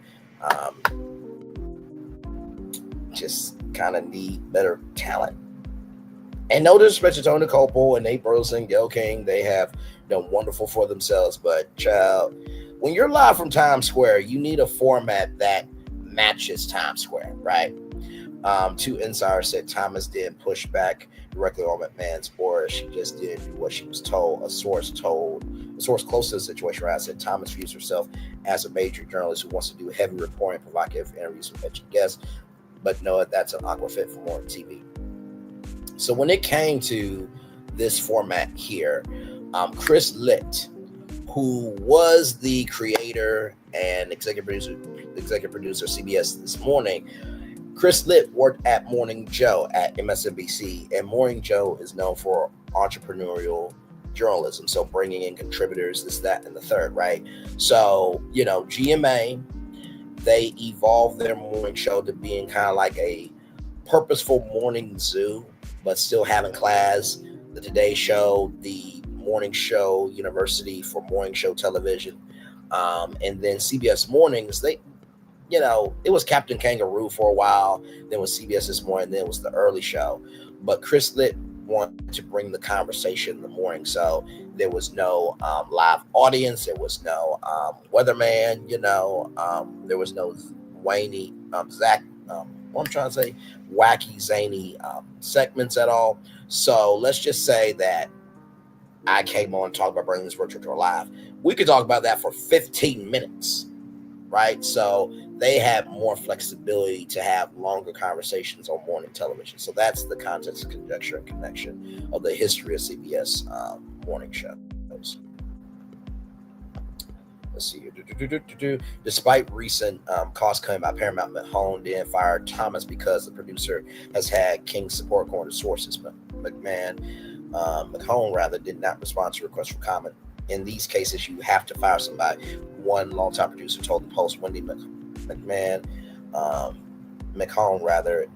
Just kind of need better talent. And no disrespect to Tony Coppola and Nate Burleson, Gayle King, they have done wonderful for themselves. But, child, when you're live from Times Square, you need a format that matches Times Square, right? Two insiders said Thomas didn't push back directly on McMahon's order. She just didn't do what she was told. A source close to the situation, right, said Thomas views herself as a major journalist who wants to do heavy reporting, provocative interviews with edgy guests, but know that's an awkward fit for morning TV. So when it came to this format here, Chris Litt, who was the creator and executive producer of CBS This Morning, Chris Litt worked at Morning Joe at MSNBC, and Morning Joe is known for entrepreneurial journalism, so bringing in contributors, this, that, and the third, right? So, GMA, they evolved their morning show to being kind of like a purposeful morning zoo, but still having class. The Today Show, the Morning Show University for morning show television, and then CBS Mornings, they, it was Captain Kangaroo for a while, then was CBS This Morning, then it was the early show. But Chris Litt wanted to bring the conversation in the morning, so there was no live audience, there was no weatherman, there was no wacky, zany segments at all. So let's just say that I came on to talk about bringing this virtual tour live. We could talk about that for 15 minutes, right? So they have more flexibility to have longer conversations on morning television. So that's the context, conjecture, and connection of the history of CBS morning shows. Let's see here. Despite recent cost cutting by Paramount, Mahone didn't fire Thomas because the producer has had King's support, according to sources. But Mahone did not respond to requests for comment. In these cases, you have to fire somebody. One longtime producer told the Post, Wendy Mahone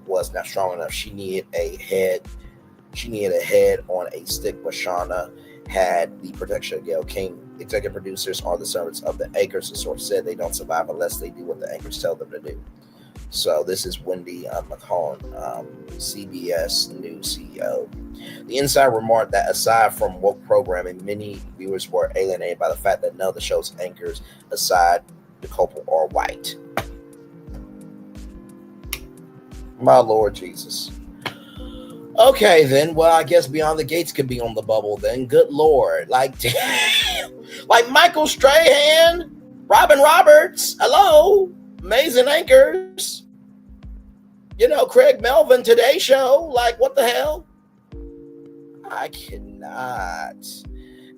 was not strong enough. She needed a head on a stick, but Shauna had the protection of Gayle King. Executive producers are the servants of the anchors. The source said they don't survive unless they do what the anchors tell them to do. So this is Wendy Mahone, CBS News CEO. The insider remarked that aside from woke programming, many viewers were alienated by the fact that none of the show's anchors, aside the couple, are white. My Lord Jesus. Okay, then. Well, I guess Beyond the Gates could be on the bubble then. Good Lord. Like Michael Strahan, Robin Roberts, hello, amazing anchors. Craig Melvin, Today Show. Like, what the hell? I cannot.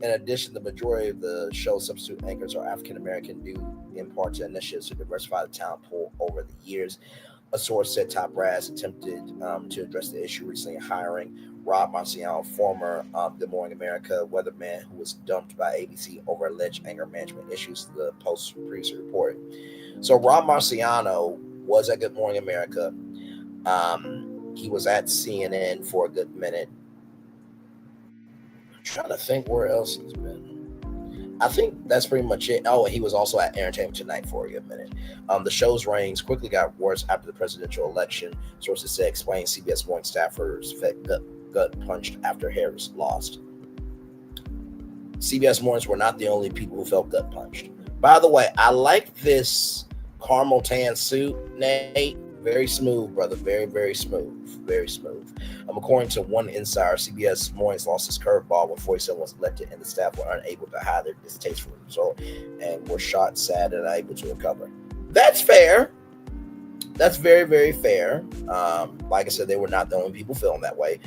In addition, the majority of the show's substitute anchors are African-American, due in part to initiatives to diversify the talent pool over the years. A source said Top Brass attempted to address the issue recently, hiring Rob Marciano, former Good Morning America weatherman who was dumped by ABC over alleged anger management issues, the Post previously reported. So Rob Marciano was at Good Morning America. He was at CNN for a good minute. I'm trying to think where else he's been. I think that's pretty much it. Oh, and he was also at Entertainment Tonight for a good minute. The show's ratings quickly got worse after the presidential election. Sources said explained CBS Morning staffers felt gut punched after Harris lost. CBS Mornings were not the only people who felt gut punched. By the way, I like this caramel tan suit, Nate. Very smooth, brother. Very, very smooth. Very smooth. According to one insider, CBS Mornings lost its curveball when 47 was elected and the staff were unable to hide their distasteful result and were shot, sad, and unable to recover. That's fair. That's very, very fair. Like I said, they were not the only people feeling that way.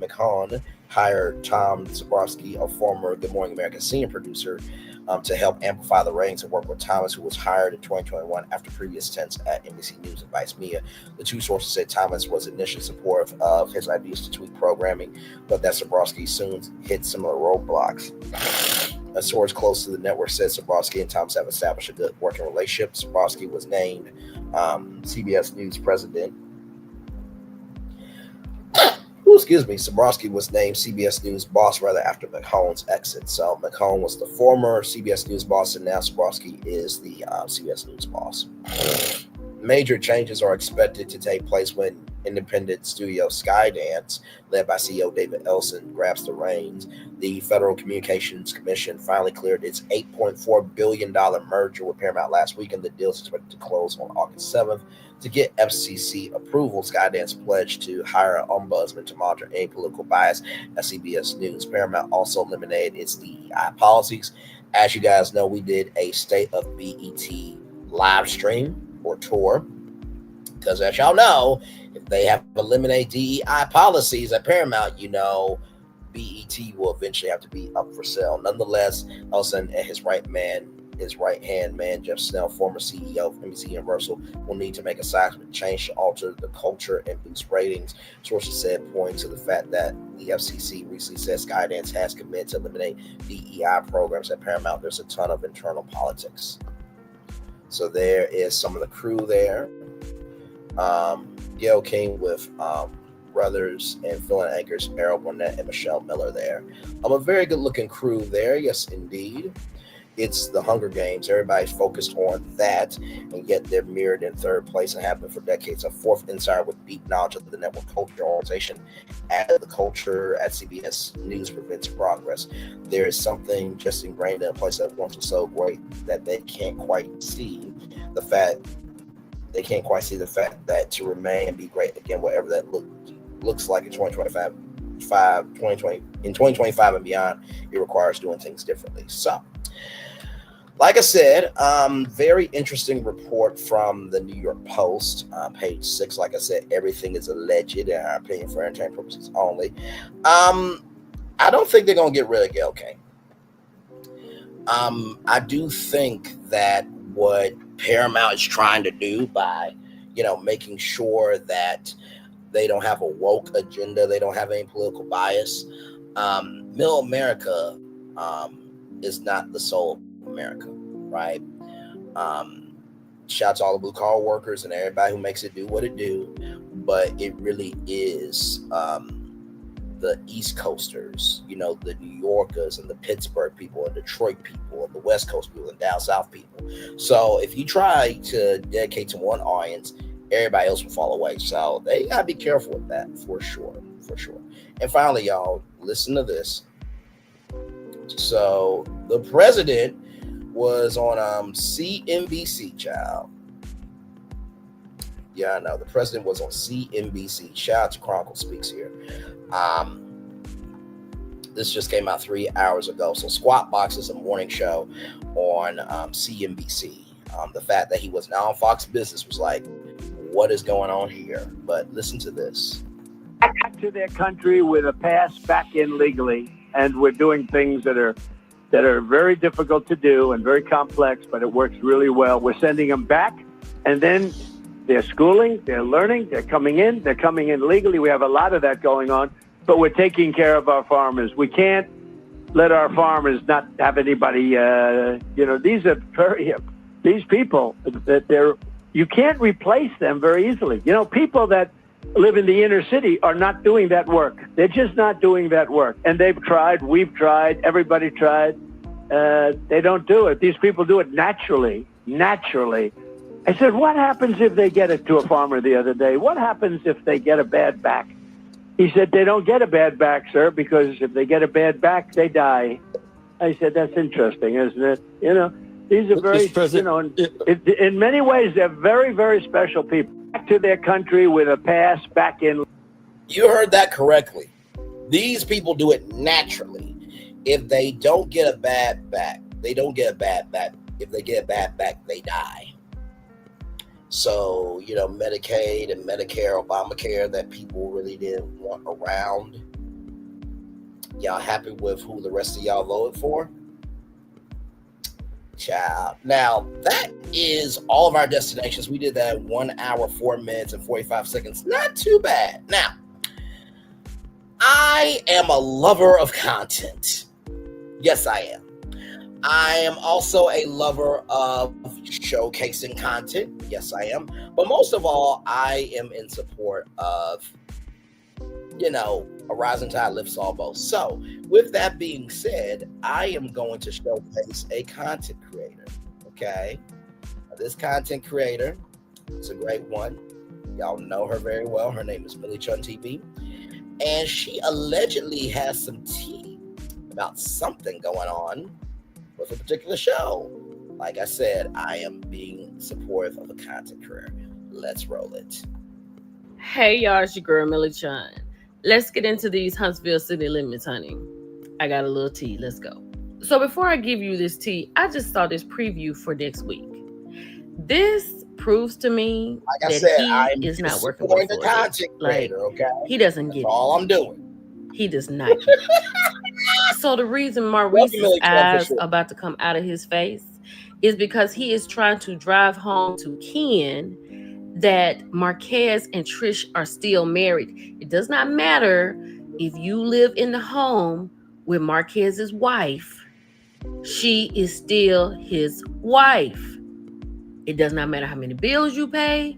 McCann hired Tom Zabrowski, a former Good Morning America senior producer, to help amplify the ratings and work with Thomas, who was hired in 2021 after previous stints at NBC News and Vice Media. The two sources said Thomas was initially supportive of his ideas to tweak programming, but that Zabrowski soon hit similar roadblocks. A source close to the network said Zabrowski and Thomas have established a good working relationship. Zabrowski was named CBS News president. Zabrowski was named CBS News boss after McCollum's exit. So McCollum was the former CBS News boss, and now Zabrowski is the CBS News boss. Major changes are expected to take place when independent studio Skydance, led by CEO David Elson, grabs the reins. The Federal Communications Commission finally cleared its $8.4 billion merger with Paramount last week, and the deal is expected to close on August 7th. To get FCC approval, Skydance pledged to hire an ombudsman to monitor any political bias at CBS News. Paramount also eliminated its DEI policies. As you guys know, we did a State of BET live stream or tour, because as y'all know, if they have eliminated DEI policies at Paramount, you know BET will eventually have to be up for sale. Nonetheless, Elson and his right-hand man, Jeff Snell, former CEO of NBC Universal, will need to make a seismic change to alter the culture and boost ratings. Sources said, pointing to the fact that the FCC recently said Skydance has committed to eliminate DEI programs at Paramount. There's a ton of internal politics. So there is some of the crew there. Gayle King with brothers and fill-in anchors Errol Burnett and Michelle Miller there. A very good-looking crew there, yes, indeed. It's the Hunger Games. Everybody's focused on that, and yet they're mirrored in third place and have been for decades. A fourth insider with deep knowledge of the network culture organization added the culture at CBS News prevents progress. There is something just ingrained in a place that once was so great that they can't quite see the fact that to remain and be great again, whatever that looks like in 2025 and beyond, it requires doing things differently. So, like I said, very interesting report from the New York Post, page 6. Like I said, everything is alleged in our opinion for entertainment purposes only. I don't think they're going to get rid of Gayle King. I do think that what Paramount is trying to do by, making sure that they don't have a woke agenda, they don't have any political bias. Middle America is not the soul of America, right? Shout out to all the blue collar workers and everybody who makes it do what it do, but it really is the East Coasters, the New Yorkers and the Pittsburgh people and Detroit people and the West Coast people and down South people. So if you try to dedicate to one audience, everybody else will fall away. So they gotta be careful with that for sure. And finally, y'all, listen to this. So the president was on CNBC, child. Yeah, I know. The president was on CNBC. Shout out to Chronicle Speaks here. This just came out 3 hours ago. So Squawk Box is a morning show on CNBC. The fact that he was now on Fox Business was like, what is going on here? But listen to this. Back to their country with a pass back in legally, and we're doing things that are very difficult to do and very complex, but it works really well. We're sending them back, and then they're schooling, they're learning, they're coming in legally. We have a lot of that going on, but we're taking care of our farmers. We can't let our farmers not have anybody, these people that you can't replace them very easily. People that live in the inner city are not doing that work. They're just not doing that work. And they've tried, we've tried, everybody tried. They don't do it. These people do it naturally. I said, what happens if they get it to a farmer the other day? What happens if they get a bad back? He said, they don't get a bad back, sir, because if they get a bad back, they die. I said, that's interesting, isn't it? These are very, in many ways, they're very, very special people. back to their country with a pass back in. You heard that correctly. These people do it naturally. If they don't get a bad back, they don't get a bad back. If they get a bad back, they die. So, Medicaid and Medicare, Obamacare that people really didn't want around. Y'all happy with who the rest of y'all voted for? Child. Now, that is all of our destinations. We did that in 1 hour, 4 minutes, and 45 seconds. Not too bad. Now, I am a lover of content. Yes, I am. I am also a lover of showcasing content. Yes, I am. But most of all, I am in support of, a rising tide lifts all boats. So, with that being said, I am going to showcase a content creator. Okay? This content creator is a great one. Y'all know her very well. Her name is Millie Chun TV. And she allegedly has some tea about something going on with a particular show. Like I said, I am being supportive of a content creator. Let's roll it. Hey, y'all, it's your girl, Millie Chun. Let's get into these Huntsville city limits, honey. I got a little tea. Let's go. So before I give you this tea, I just saw this preview for next week. This proves to me like that he is not working with the content creator, okay? He doesn't get it. All I'm doing. He does not get it. So the reason Maurice's eyes about to come out of his face is because he is trying to drive home to Ken that Marquez and Trish are still married. It does not matter if you live in the home with Marquez's wife. She is still his wife. It does not matter how many bills you pay.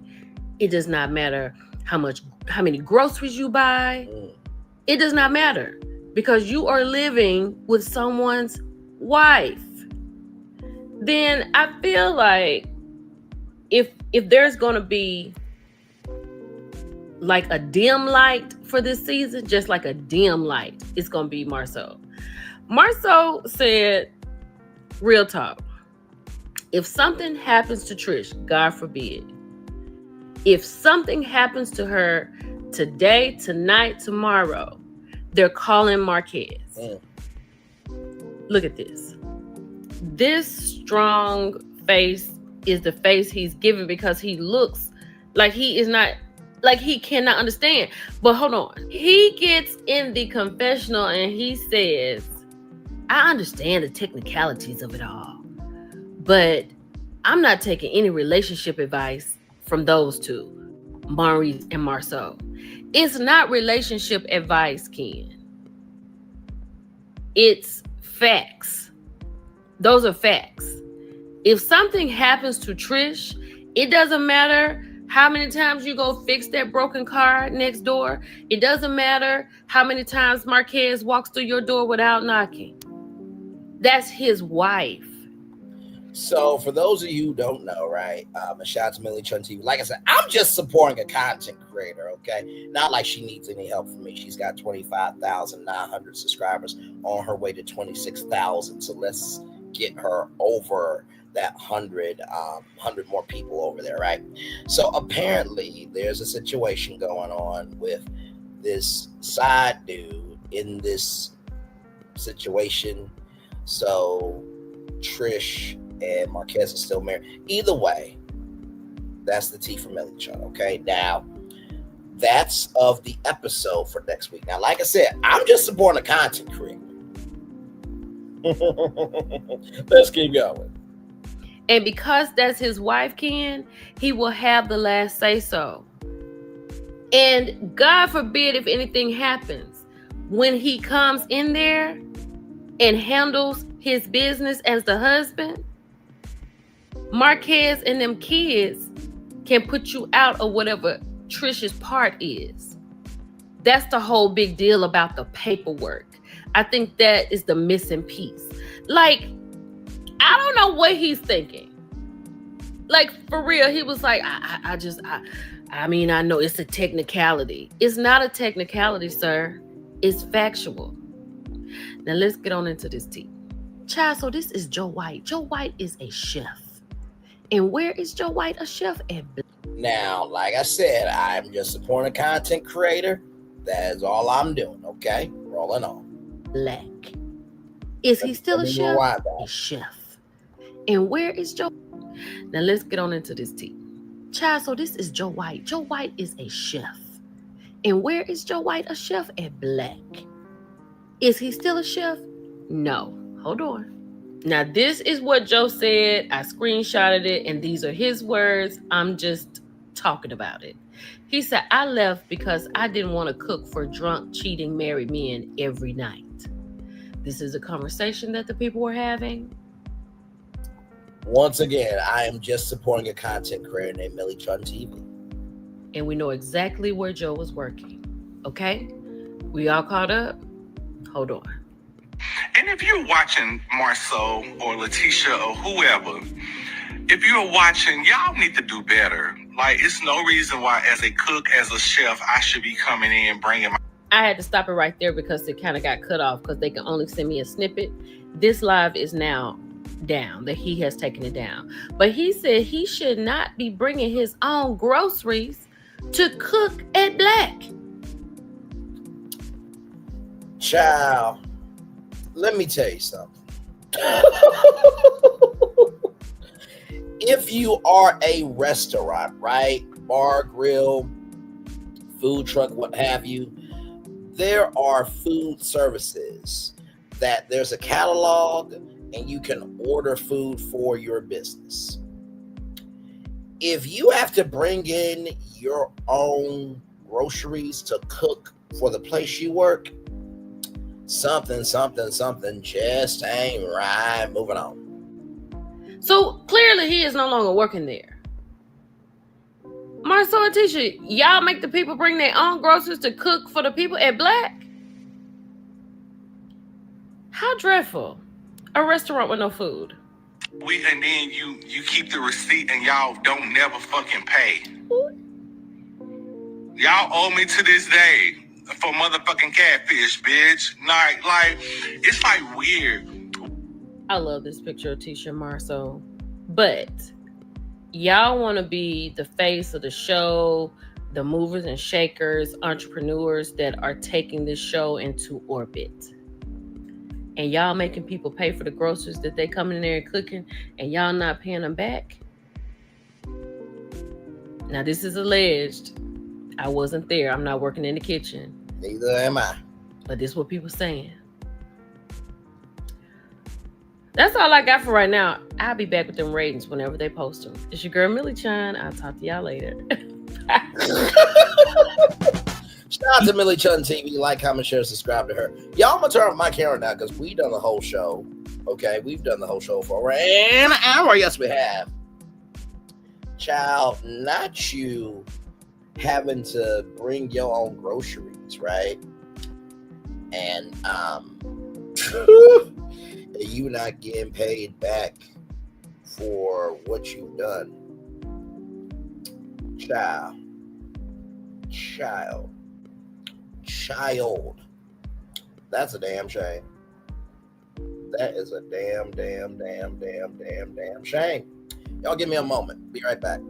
It does not matter how many groceries you buy. It does not matter because you are living with someone's wife. Then I feel like if there's going to be like a dim light for this season, just like a dim light, it's going to be Marceau. Marceau said, real talk, if something happens to Trish, God forbid, if something happens to her today, tonight, tomorrow, they're calling Marquez. Look at this. This strong face is the face he's given because he looks like he is not, like he cannot understand. But hold on. He gets in the confessional and he says, I understand the technicalities of it all, but I'm not taking any relationship advice from those two, Maurice and Marceau. It's not relationship advice, Ken. It's facts. Those are facts. If something happens to Trish, it doesn't matter how many times you go fix that broken car next door. It doesn't matter how many times Marquez walks through your door without knocking. That's his wife. So for those of you who don't know, right, a shout out to Millie Chun TV. Like I said, I'm just supporting a content creator, okay? Not like she needs any help from me. She's got 25,900 subscribers on her way to 26,000. So let's get her over that 100 more people over there, right? So apparently there's a situation going on with this side dude in this situation. So Trish and Marquez is still married. Either way, that's the tea for Millie Chun, okay? Now, that's of the episode for next week. Now, like I said, I'm just supporting a content creator. Let's keep going. And because that's his wife, Ken, he will have the last say so. And God forbid if anything happens, when he comes in there and handles his business as the husband, Marquez and them kids can put you out of whatever Trish's part is. That's the whole big deal about the paperwork. I think that is the missing piece. Like, I don't know what he's thinking. Like, for real, he was like, I mean, I know it's a technicality. It's not a technicality, sir. It's factual. Now, let's get on into this tea. Child, so this is Joe White. Joe White is a chef. And where is Joe White a chef at? Now, like I said, I'm just supporting a content creator. That is all I'm doing, okay? Rolling on. Black. Is he still a chef? A chef. And where is Joe? Now let's get on into this tea. Child, so this is Joe White. Joe White is a chef. And where is Joe White a chef? At Black. Is he still a chef? No. Hold on. Now this is what Joe said. I screenshotted it and these are his words. I'm just talking about it. He said, I left because I didn't want to cook for drunk, cheating married men every night. This is a conversation that the people were having. Once again, I am just supporting a content creator named Millie Chun TV. And we know exactly where Joe was working. Okay? We all caught up? Hold on. And if you're watching Marceau or Letitia or whoever, if you're watching, y'all need to do better. Like, it's no reason why as a cook, as a chef, I should be coming in bringing my... I had to stop it right there because it kind of got cut off because they can only send me a snippet. This live is now down, that he has taken it down. But he said he should not be bringing his own groceries to cook at Black. Child, let me tell you something. If you are a restaurant, right? Bar, grill, food truck, what have you, there are food services that there's a catalog and you can order food for your business. If you have to bring in your own groceries to cook for the place you work, something just ain't right. Moving on. So clearly he is no longer working there. Marceau and Tisha, y'all make the people bring their own groceries to cook for the people at Black? How dreadful. A restaurant with no food. And then you keep the receipt and y'all don't never fucking pay. Y'all owe me to this day for motherfucking catfish, bitch. Like it's like weird. I love this picture of Tisha Marceau. But y'all want to be the face of the show, the movers and shakers, entrepreneurs that are taking this show into orbit. And y'all making people pay for the groceries that they come in there and cooking, and y'all not paying them back. Now, this is alleged. I wasn't there. I'm not working in the kitchen. Neither am I. But this is what people saying. That's all I got for right now. I'll be back with them ratings whenever they post them. It's your girl, Millie Chun. I'll talk to y'all later. Shout out to Millie Chun TV. Like, comment, share, subscribe to her. Y'all, I'm going to turn off my camera now because we done the whole show. Okay, we've done the whole show for over an hour. Yes, we have. Child, not you having to bring your own groceries, right? And you not getting paid back for what you've done. Child. That's a damn shame. That is a damn shame. Y'all give me a moment. Be right back.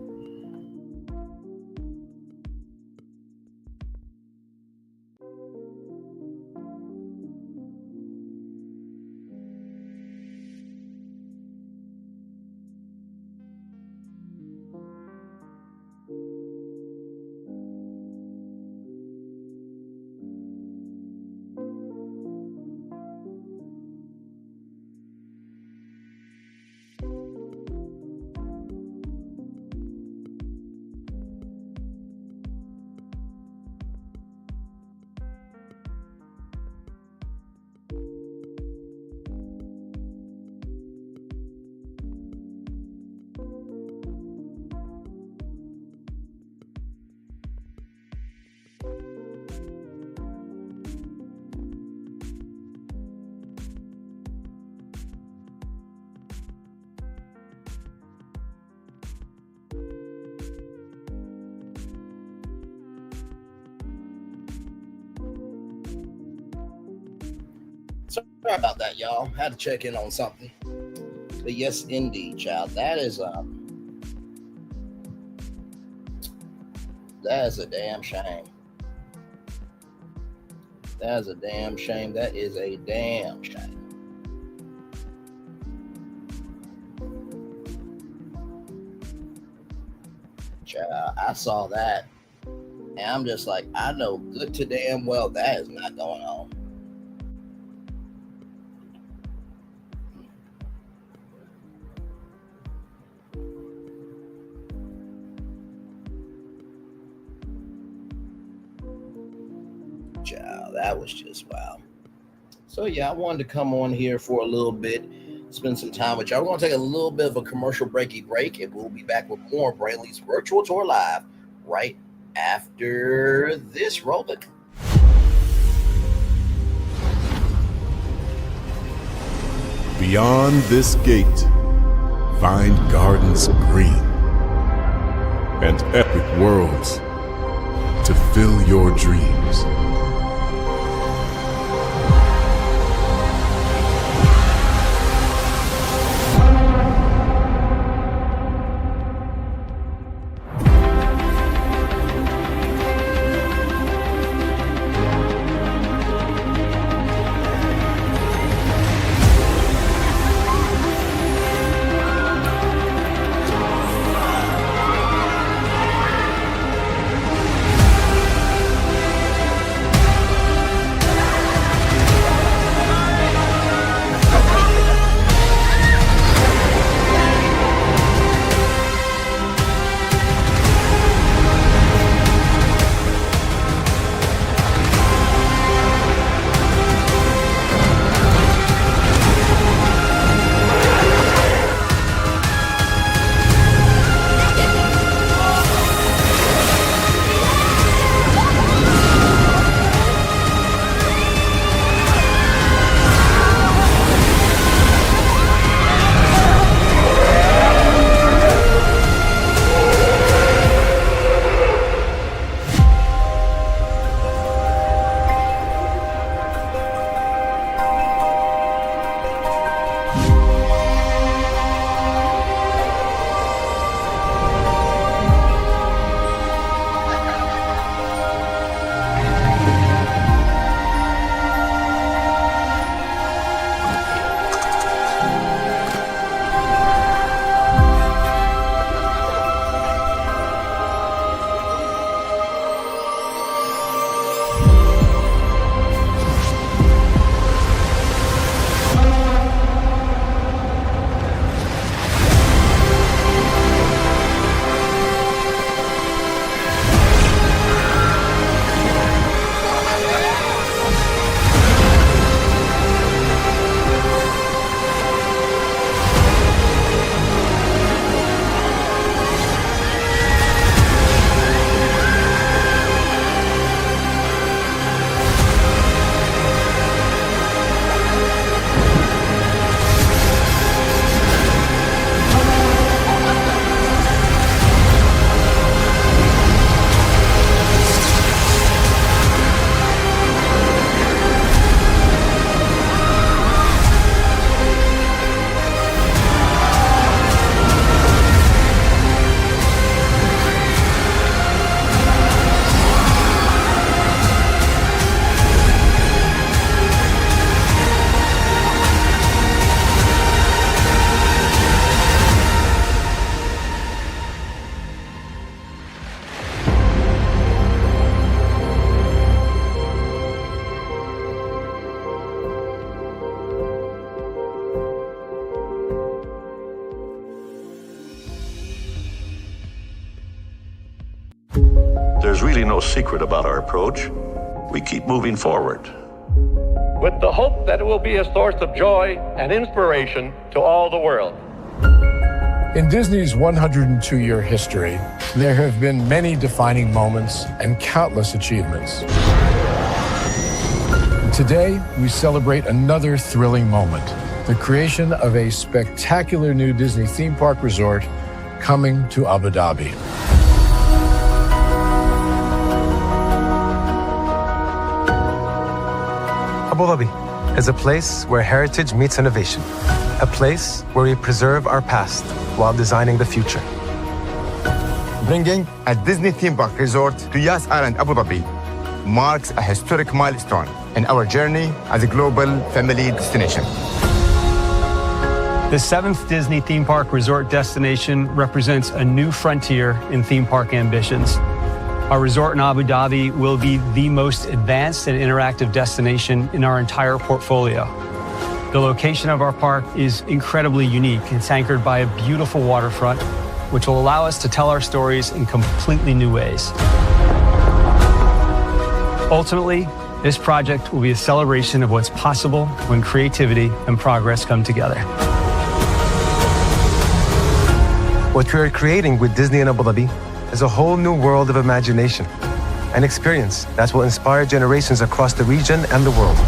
Sorry about that, y'all. Had to check in on something. But yes, indeed, child. That is That's a damn shame. That's a damn shame. That is a damn shame. Child, I saw that, and I'm just like, I know good to damn well that is not going on. Child, that was just wow. So yeah, I wanted to come on here for a little bit, spend some time with y'all. We're going to take a little bit of a commercial breaky break, and we'll be back with more Brainley's Virtual Tour Live right after this. Roll it. Beyond this gate, find gardens green and epic worlds to fill your dreams. There's really no secret about our approach. We keep moving forward, with the hope that it will be a source of joy and inspiration to all the world. In Disney's 102-year history, there have been many defining moments and countless achievements. Today, we celebrate another thrilling moment, the creation of a spectacular new Disney theme park resort coming to Abu Dhabi. Abu Dhabi is a place where heritage meets innovation, a place where we preserve our past while designing the future. Bringing a Disney theme park resort to Yas Island, Abu Dhabi marks a historic milestone in our journey as a global family destination. The 7th Disney theme park resort destination represents a new frontier in theme park ambitions. Our resort in Abu Dhabi will be the most advanced and interactive destination in our entire portfolio. The location of our park is incredibly unique. It's anchored by a beautiful waterfront, which will allow us to tell our stories in completely new ways. Ultimately, this project will be a celebration of what's possible when creativity and progress come together. What we are creating with Disney in Abu Dhabi is a whole new world of imagination, an experience that will inspire generations across the region and the world.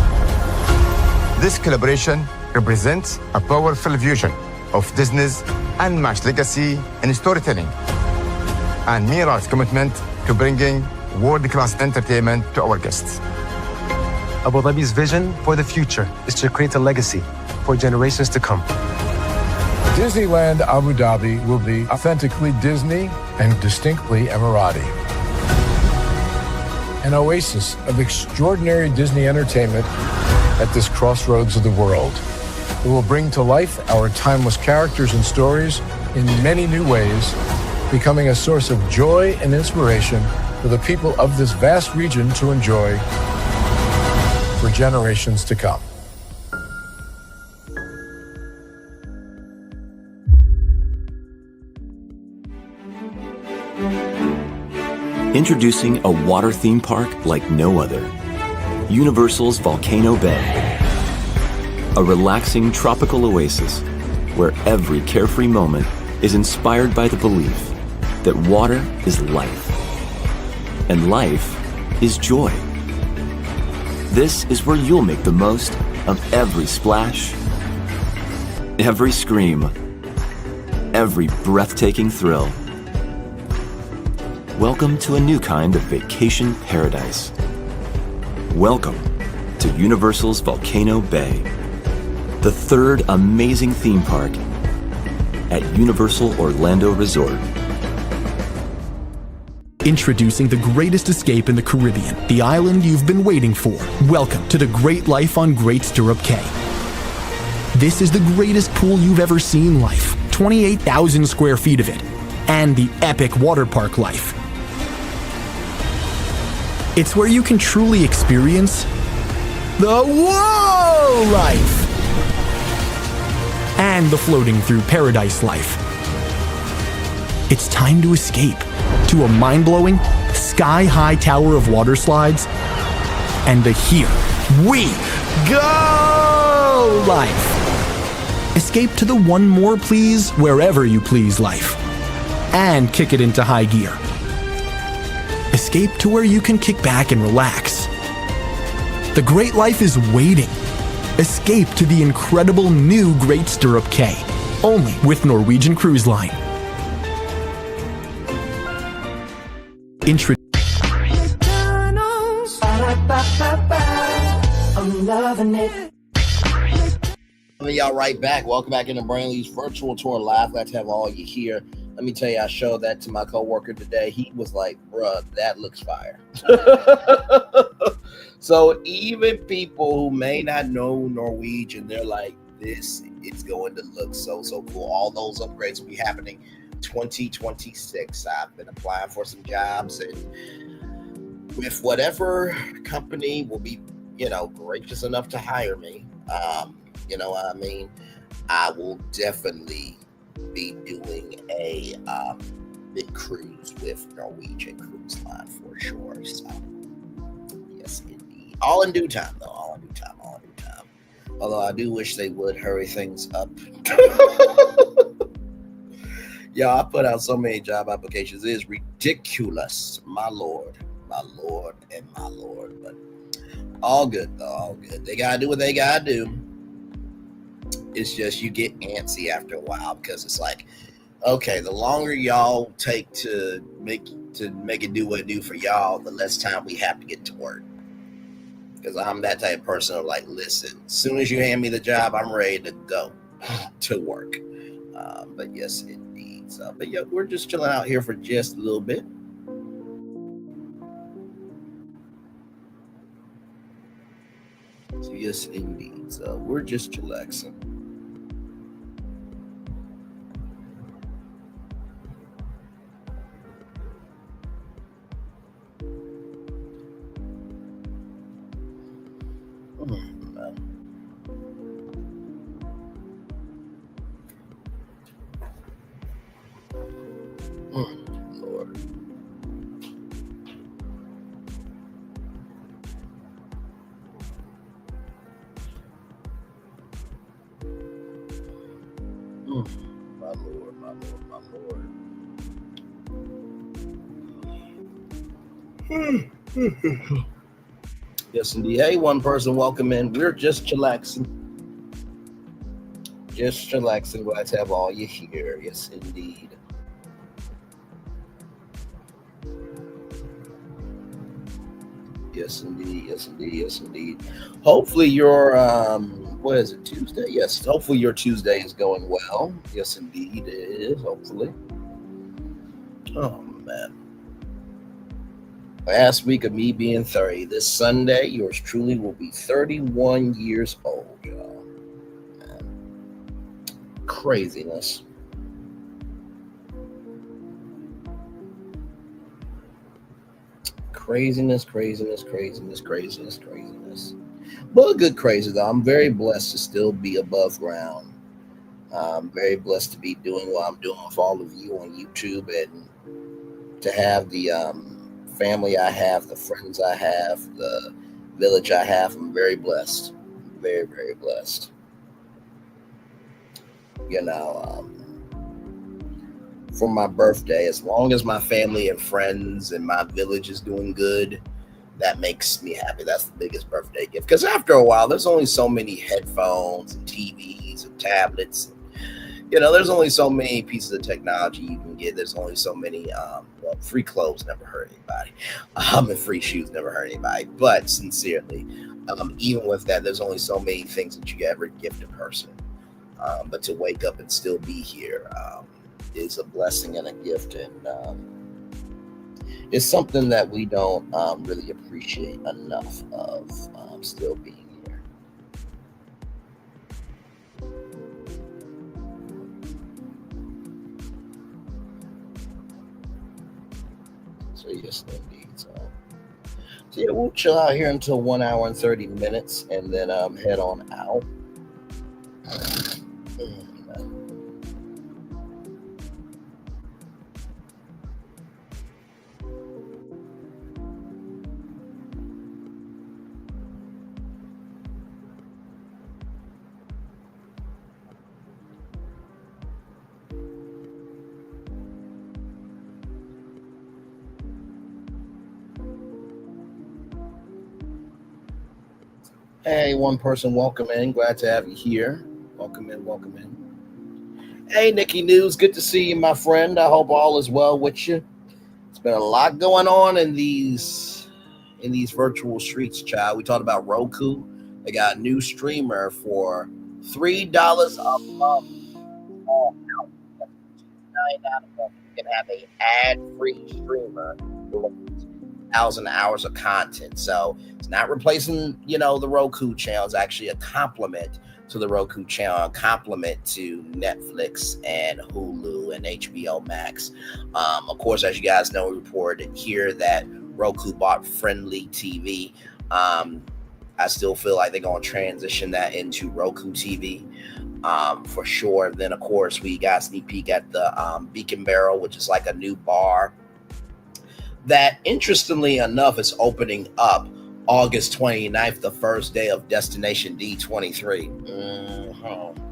This collaboration represents a powerful fusion of Disney's unmatched legacy in storytelling and Miral's commitment to bringing world-class entertainment to our guests. Abu Dhabi's vision for the future is to create a legacy for generations to come. Disneyland Abu Dhabi will be authentically Disney and distinctly Emirati. An oasis of extraordinary Disney entertainment at this crossroads of the world. It will bring to life our timeless characters and stories in many new ways, becoming a source of joy and inspiration for the people of this vast region to enjoy for generations to come. Introducing a water theme park like no other. Universal's Volcano Bay. A relaxing tropical oasis where every carefree moment is inspired by the belief that water is life and life is joy. This is where you'll make the most of every splash, every scream, every breathtaking thrill. Welcome to a new kind of vacation paradise. Welcome to Universal's Volcano Bay, the third amazing theme park at Universal Orlando Resort. Introducing the greatest escape in the Caribbean, the island you've been waiting for. Welcome to the Great Life on Great Stirrup Cay. This is the greatest pool you've ever seen life, 28,000 square feet of it, and the epic water park life. It's where you can truly experience the whoa life and the floating through paradise life. It's time to escape to a mind-blowing, sky-high tower of water slides and the Here We Go life. Escape to the one more please wherever you please life and kick it into high gear. Escape to where you can kick back and relax. The great life is waiting. Escape to the incredible new Great Stirrup Cay, only with Norwegian Cruise Line. I'm loving it. Y'all right back. Welcome back into Brantley's virtual tour live. Glad to have all you here. Let me tell you, I showed that to my coworker today. He was like, bruh, that looks fire. So even people who may not know Norwegian, they're like, this is going to look so cool. All those upgrades will be happening 2026. I've been applying for some jobs, and with whatever company will be, gracious enough to hire me, I will definitely be doing a big cruise with Norwegian Cruise Line for sure. So yes, indeed. All in due time, though. All in due time. Although I do wish they would hurry things up. Yeah, I put out so many job applications. It is ridiculous. My Lord, and my Lord. But all good, though. All good. They got to do what they got to do. It's just you get antsy after a while because it's like, okay, the longer y'all take to make it do what it do for y'all, the less time we have to get to work. Because I'm that type of person of like, listen, as soon as you hand me the job, I'm ready to go to work. But yes, indeed. So, but yeah, we're just chilling out here for just a little bit. So yes, indeed. So we're just chillaxing. Lord. My Lord, my Lord, my Lord. Yes, indeed. Hey, one person, welcome in. We're just chillaxing. Just chillaxing. Glad to have all you here. Yes, indeed. Yes, indeed. Yes, indeed. Yes, indeed. Hopefully your what is it, Tuesday? Yes, hopefully your Tuesday is going well. Yes, indeed it is, hopefully. Oh man. Last week of me being 30. This Sunday, yours truly will be 31 years old, y'all. Man. Craziness. Craziness. But good crazy, though. I'm very blessed to still be above ground. I'm very blessed to be doing what I'm doing with all of you on YouTube and to have the family I have, the friends I have, the village I have. I'm very blessed. Very, very blessed. You know, for my birthday, as long as my family and friends and my village is doing good, that makes me happy. That's the biggest birthday gift. Because after a while, there's only so many headphones and TVs and tablets. You know, there's only so many pieces of technology you can get. There's only so many, free clothes never hurt anybody. And free shoes never hurt anybody. But sincerely, even with that, there's only so many things that you can ever gift a person. But to wake up and still be here is a blessing and a gift. And it's something that we don't really appreciate enough of still being here. So yes, indeed. So yeah, we'll chill out here until 1 hour and 30 minutes and then head on out. Hey, one person, welcome in. Glad to have you here. Welcome in. Hey, Nikki News, good to see you, my friend. I hope all is well with you. It's been a lot going on in these virtual streets, child. We talked about Roku. They got a new streamer for $3 a month. Oh, no. $9 a month. You can have an ad-free streamer with 1,000 hours of content. So it's not replacing, the Roku channel. It's actually a complement to the Roku channel, a complement to Netflix and Hulu and HBO Max. Of course, as you guys know, we reported here that Roku bought Friendly TV. I still feel like they're going to transition that into Roku TV for sure. Then, of course, we got a sneak peek at the Beacon Barrel, which is like a new bar that, interestingly enough, is opening up August 29th, the first day of Destination D23.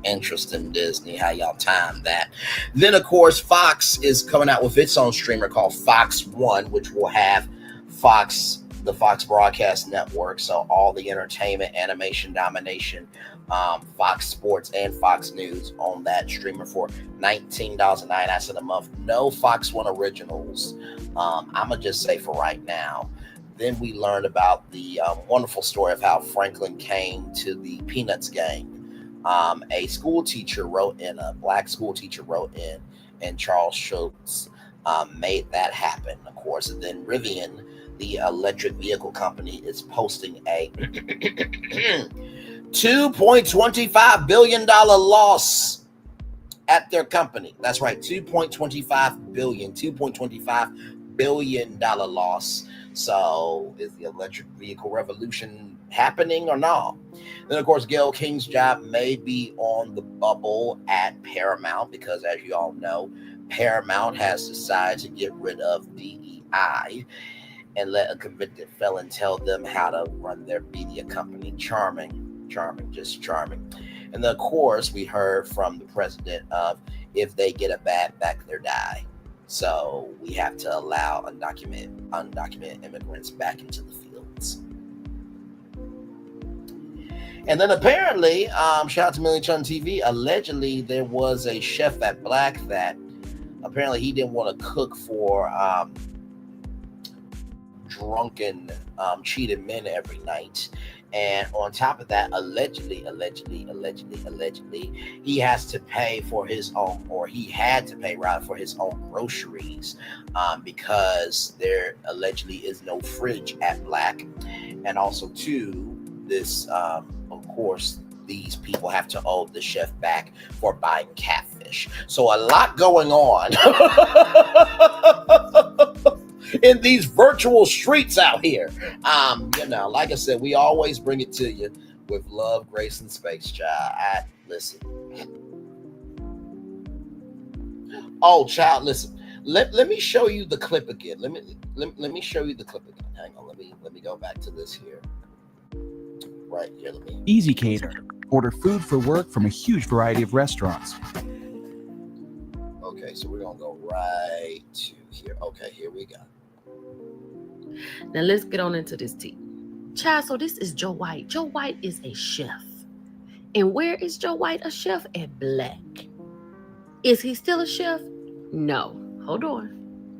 Interesting, Disney, how y'all time that. Then, of course, Fox is coming out with its own streamer called Fox One, which will have the Fox Broadcast Network, so all the entertainment, animation, domination, Fox Sports, and Fox News on that streamer for $19.09 a month. No Fox One originals. I'm going to just say for right now. Then we learned about the wonderful story of how Franklin came to the Peanuts game. A black school teacher wrote in and Charles Schultz made that happen, of course. And then Rivian, the electric vehicle company, is posting a $2.25 billion loss at their company. That's right, $2.25 billion loss. So is the electric vehicle revolution happening or not? Then, of course, Gayle King's job may be on the bubble at Paramount because, as you all know, Paramount has decided to get rid of DEI and let a convicted felon tell them how to run their media company. Charming, just charming. And then, of course, we heard from the president of if they get a bad back, they die. So we have to allow undocumented immigrants back into the fields. And then apparently, shout out to Millie Chun TV, allegedly there was a chef at Black that apparently he didn't want to cook for drunken, cheated men every night. And on top of that, allegedly, he has to pay for his own, or he had to pay rather for his own groceries because there allegedly is no fridge at Black. And also, too, this, of course, these people have to owe the chef back for buying catfish. So a lot going on in these virtual streets out here. Like I said, we always bring it to you with love, grace, and space, child. Listen. Oh, child, listen. Let me show you the clip again. Let me show you the clip again. Hang on. Let me go back to this here. Right here. Easy Cater. Order food for work from a huge variety of restaurants. Okay, so we're gonna go right to here. Okay, here we go. Now let's get on into this tea. Child, so this is Joe White. Joe White is a chef. And where is Joe White a chef? At Black. Is he still a chef? No. Hold on.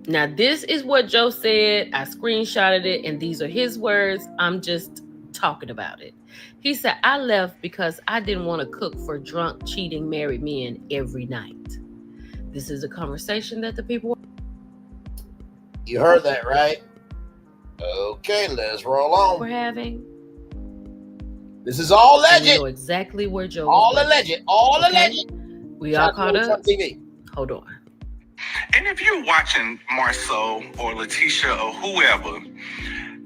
Now this is what Joe said. I screenshotted it and these are his words. I'm just talking about it. He said, I left because I didn't want to cook for drunk, cheating, married men every night. This is a conversation that the people... You heard that, right? Okay, let's roll on. We're having. This is all alleged. We know exactly where Joe all was alleged. All okay? alleged. We all caught up. TV. Hold on. And if you're watching Marceau or Letitia or whoever,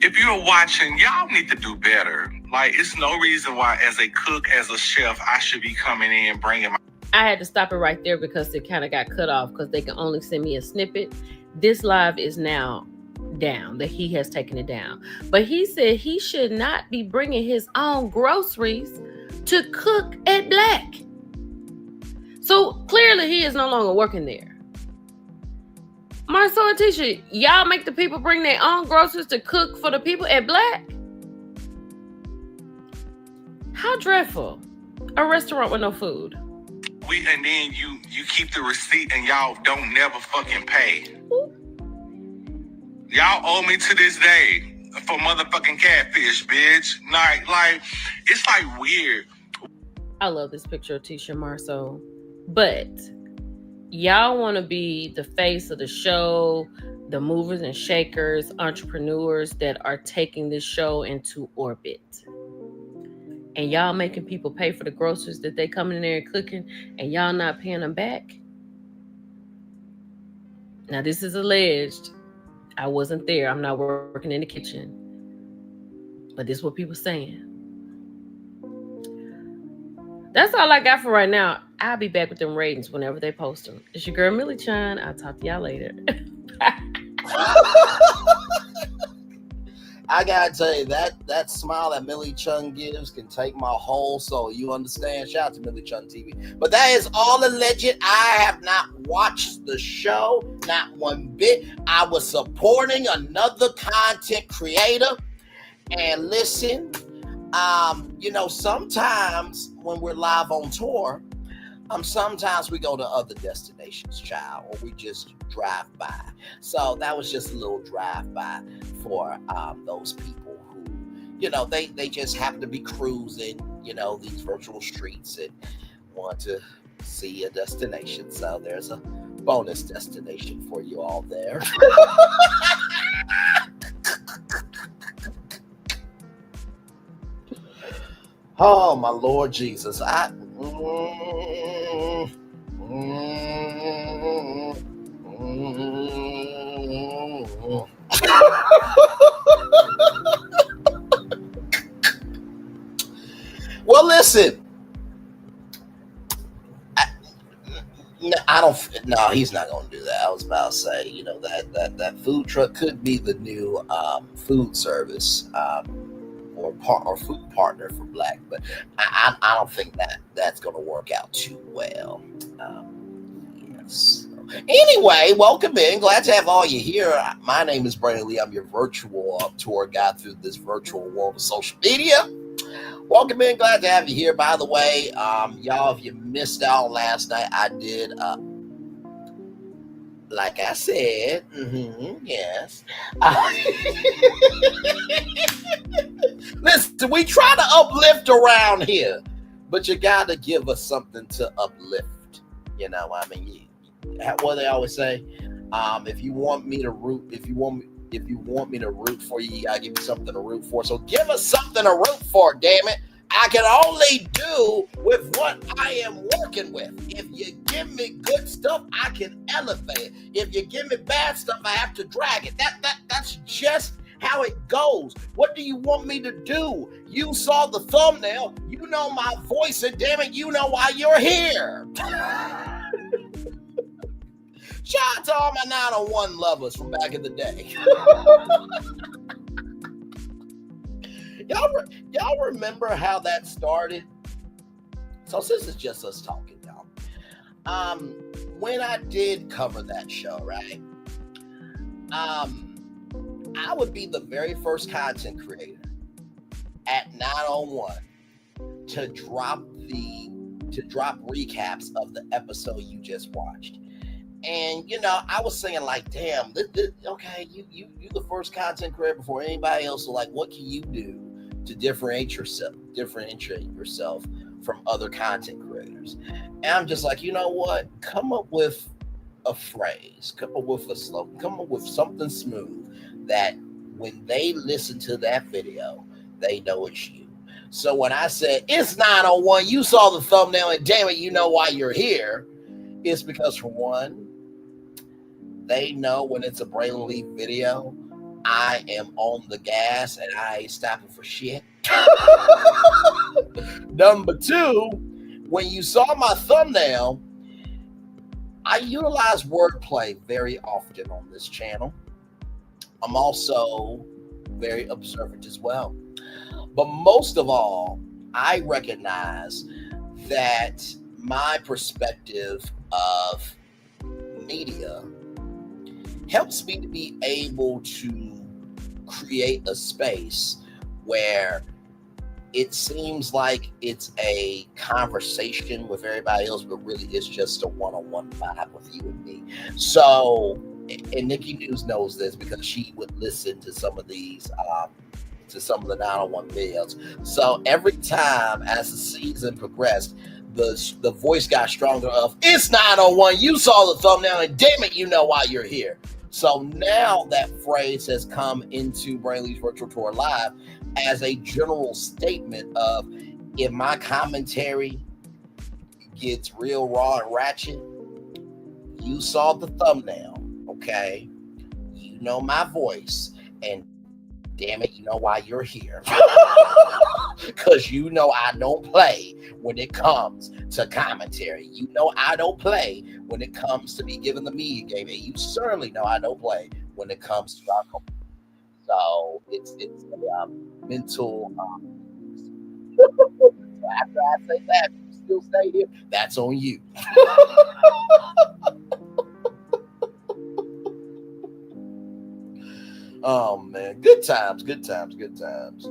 if you're watching, y'all need to do better. Like, it's no reason why, as a cook, as a chef, I should be coming in bringing my... I had to stop it right there because it kind of got cut off because they can only send me a snippet. This live is now down, that he has taken it down. But he said he should not be bringing his own groceries to cook at Black. So clearly he is no longer working there. Marceau and Tisha, y'all make the people bring their own groceries to cook for the people at Black? How dreadful. A restaurant with no food. And then you keep the receipt and y'all don't never fucking pay. Y'all owe me to this day for motherfucking catfish, bitch. Like it's like weird. I love this picture of Tisha Marceau, but y'all want to be the face of the show, the movers and shakers, entrepreneurs that are taking this show into orbit. And y'all making people pay for the groceries that they come in there and cooking, and y'all not paying them back. Now, this is alleged. I wasn't there. I'm not working in the kitchen. But this is what people saying. That's all I got for right now. I'll be back with them ratings whenever they post them. It's your girl, Millie Chun. I'll talk to y'all later. I gotta tell you, that smile that Millie Chun gives can take my whole soul. You understand? Shout out to Millie Chun TV. But that is all alleged. I have not watched the show, not one bit. I was supporting another content creator. And listen, sometimes when we're live on tour, sometimes we go to other destinations, child, or we just drive by. So that was just a little drive by for those people who, they just happen to be cruising, these virtual streets and want to see a destination. So there's a bonus destination for you all there. Oh, my Lord Jesus. Well, listen. I don't. No, he's not going to do that. I was about to say, you know, that food truck could be the new food service or food partner for Black, but I don't think that's going to work out too well. Yes. Anyway, welcome in. Glad to have all you here. My name is Brandon Lee. I'm your virtual tour guide through this virtual world of social media. Welcome in. Glad to have you here. By the way, y'all, if you missed out last night, I did, like I said, yes. Listen, we try to uplift around here, but you got to give us something to uplift. You know, I mean, what they always say, if you want me to root for you, you gotta give me something to root for. So give us something to root for, damn it. I can only do with what I am working with. If you give me good stuff, I can elevate it. If you give me bad stuff, I have to drag it. That's just how it goes. What do you want me to do? You saw the thumbnail. You know my voice, and damn it, you know why you're here. Shout out to all my 901 lovers from back in the day. Y'all remember how that started? So since it's just us talking, y'all. When I did cover that show, right? I would be the very first content creator at 901 to drop recaps of the episode you just watched. And, you know, I was saying like, damn, okay, you the first content creator before anybody else. So like, what can you do to differentiate yourself from other content creators? And I'm just like, you know what? Come up with a phrase, come up with a slogan, come up with something smooth that when they listen to that video, they know it's you. So when I said, it's 901, you saw the thumbnail and damn it, you know why you're here. It's because for one, they know when it's a Braylon Lee video, I am on the gas and I ain't stopping for shit. Number two, when you saw my thumbnail, I utilize wordplay very often on this channel. I'm also very observant as well. But most of all, I recognize that my perspective of media helps me to be able to create a space where it seems like it's a conversation with everybody else, but really it's just a one-on-one vibe with you and me. So, and Nikki News knows this because she would listen to some of these, to some of the 901 videos. So every time as the season progressed, the voice got stronger of, it's 901, you saw the thumbnail and damn it, you know why you're here. So now that phrase has come into Brain Lee's Virtual Tour Live as a general statement of, if my commentary gets real raw and ratchet, you saw the thumbnail, okay? You know my voice, and damn it, you know why you're here. Because you know I don't play when it comes to commentary. You know I don't play when it comes to me giving the media game. And you certainly know I don't play when it comes to our company. So it's a mental. After I say that, you still stay here. That's on you. Oh man, good times, good times, good times.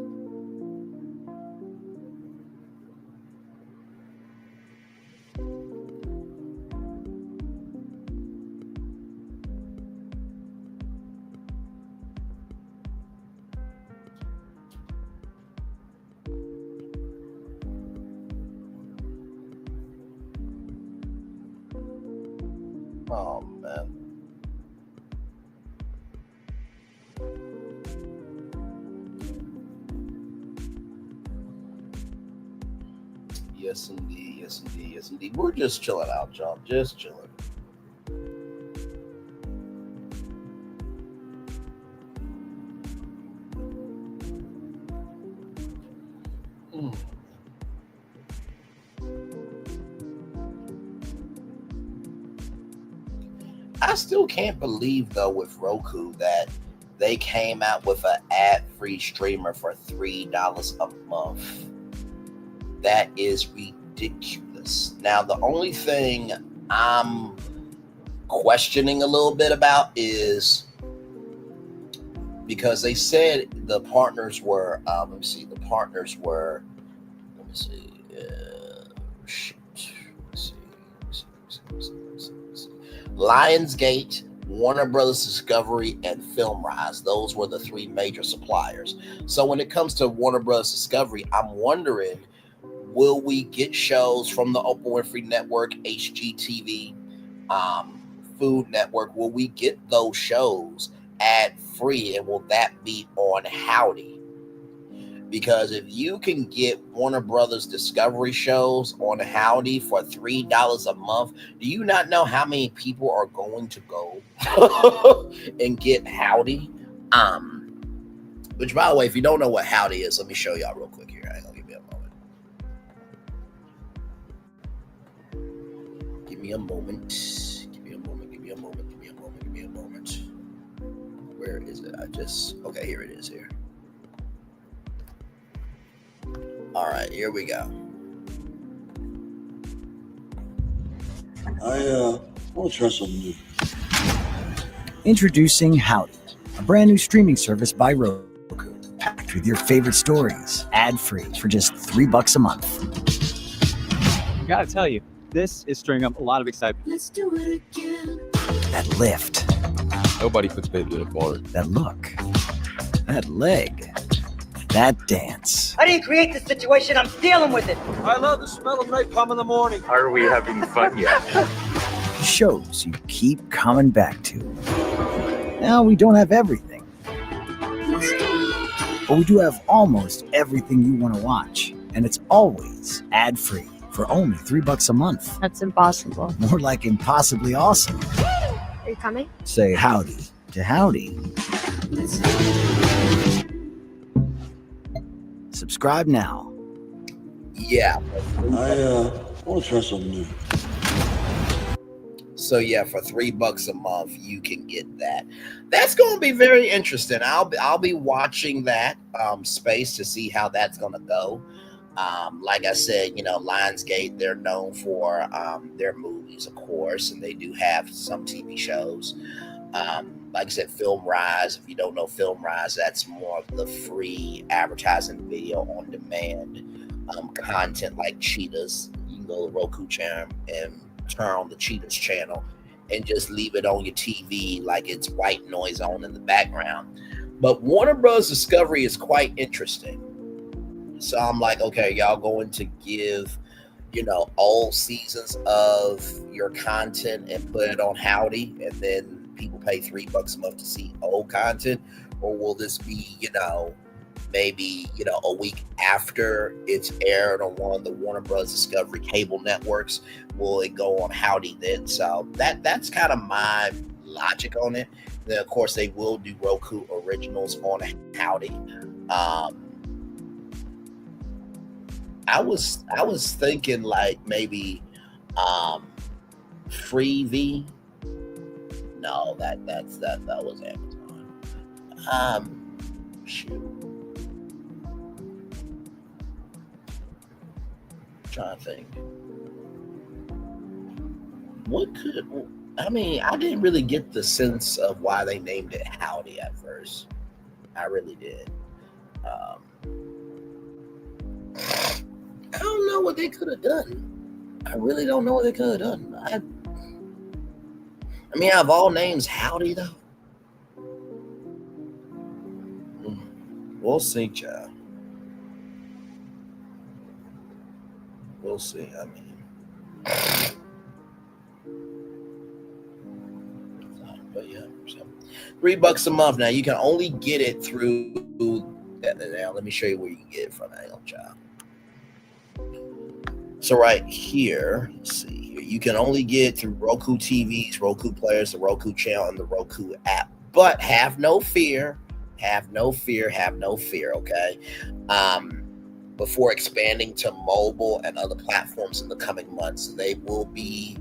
Oh man. Yes indeed, yes indeed, yes indeed. We're just chilling out, y'all. Just chilling. I still can't believe though with Roku that they came out with an ad-free streamer for $3 a month. That is ridiculous. Now the only thing I'm questioning a little bit about is because they said the partners were Lionsgate, Warner Brothers Discovery, and FilmRise. Those were the three major suppliers. So when it comes to Warner Brothers Discovery, I'm wondering, will we get shows from the Oprah Winfrey Network, HGTV, Food Network? Will we get those shows ad-free, and will that be on Howdy? Because if you can get Warner Brothers Discovery shows on Howdy for $3 a month, do you not know how many people are going to go and get Howdy? Which, by the way, if you don't know what Howdy is, let me show y'all real quick here. Hang on, give me a moment. Give me a moment. Give me a moment. Give me a moment. Give me a moment. Give me a moment. Where is it? Okay, here it is here. All right, here we go. I want to try something new. Introducing Howdy, a brand new streaming service by Roku, packed with your favorite stories, ad-free for just $3 a month. I gotta tell you, this is stirring up a lot of excitement. Let's do it again. That lift, Nobody puts baby in a bar. that look, that leg, that dance. I didn't create this situation. I'm dealing with it. I love the smell of napalm in the morning. Are we having fun yet? Shows you keep coming back to. Now, we don't have everything, but we do have almost everything you want to watch, and it's always ad-free for only $3 a month. That's impossible. More like impossibly awesome. Are you coming? Say howdy to Howdy. Subscribe now. Yeah. I want to try something new. So yeah, for $3 a month, you can get that. That's going to be very interesting. I'll be watching that space to see how that's going to go. Like I said, Lionsgate, they're known for their movies, of course, and they do have some TV shows. Like I said, FilmRise. If you don't know FilmRise, that's more of the free advertising video on demand content like Cheetahs. You can go to the Roku channel and turn on the Cheetahs channel and just leave it on your TV like it's white noise on in the background. But Warner Bros. Discovery is quite interesting. So I'm like, okay, y'all going to give, old seasons of your content and put it on Howdy, and then people pay $3 a month to see old content? Or will this be, maybe, a week after it's aired on one of the Warner Bros. Discovery cable networks? Will it go on Howdy then? So that's kind of my logic on it. Then, of course, they will do Roku originals on Howdy. I was thinking like maybe Freevee. No, that was Amazon. Shoot. Trying to think. I didn't really get the sense of why they named it Howdy at first. I really did. I don't know what they could have done. I really don't know what they could have done. Out of all names, Howdy, though. We'll see, child. We'll see. But yeah, so $3 a month. Now you can only get it through. Now let me show you where you can get it from. Hang on, child. So right here, let's see here. You can only get it through Roku TVs, Roku players, the Roku channel, and the Roku app. But have no fear. Have no fear. Have no fear. Okay. Before expanding to mobile and other platforms in the coming months, they will be.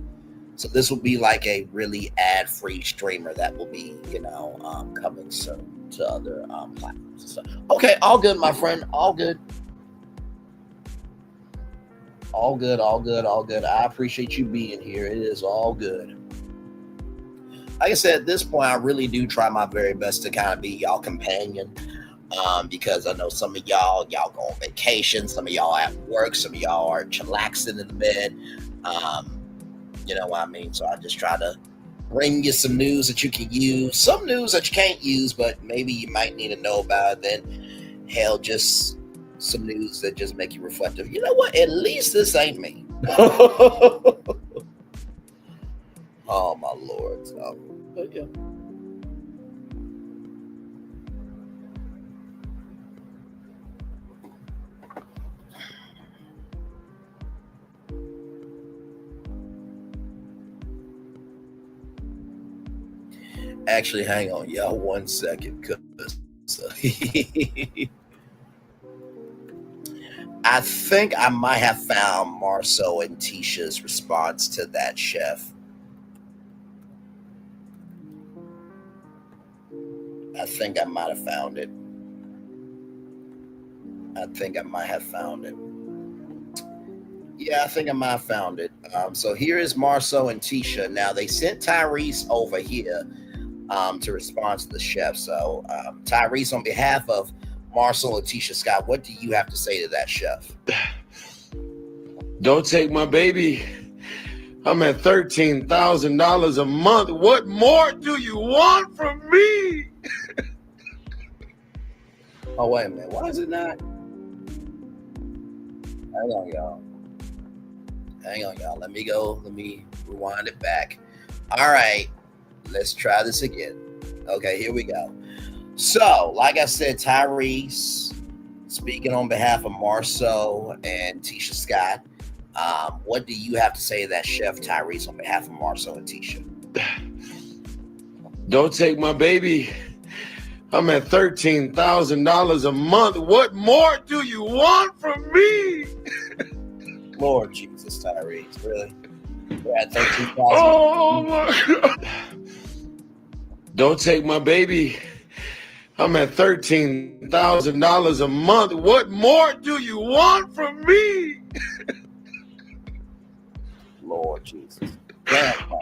So this will be like a really ad-free streamer that will be, coming soon to other platforms. So, okay, all good, my friend. All good. All good, all good, all good. I appreciate you being here. It is all good. Like I said, at this point, I really do try my very best to kind of be y'all companion. Because I know some of y'all go on vacation, some of y'all at work, some of y'all are chillaxing in the bed. You know what I mean? So I just try to bring you some news that you can use, some news that you can't use, but maybe you might need to know about it. Then, hell, just some news that just make you reflective. You know what? At least this ain't me. Oh, my Lord. So, but yeah. Actually, hang on, y'all, 1 second, because I think I might have found Marceau and Tisha's response to that, Chef. I think I might have found it. Yeah, I think I might have found it. So here is Marceau and Tisha. Now, they sent Tyrese over here to respond to the chef. So, Tyrese, on behalf of Marceau and Tisha Scott, what do you have to say to that, chef? Don't take my baby. I'm at $13,000 a month. What more do you want from me? Oh, wait a minute. Why is it not? Hang on, y'all. Let me rewind it back. All right. Let's try this again. Okay, here we go. So, like I said, Tyrese, speaking on behalf of Marceau and Tisha Scott, what do you have to say to that, Chef Tyrese, on behalf of Marceau and Tisha? Don't take my baby. I'm at $13,000 a month. What more do you want from me? Lord Jesus, Tyrese, really? We're at $13,000. Oh my God. Don't take my baby. I'm at $13,000 a month. What more do you want from me? Lord Jesus.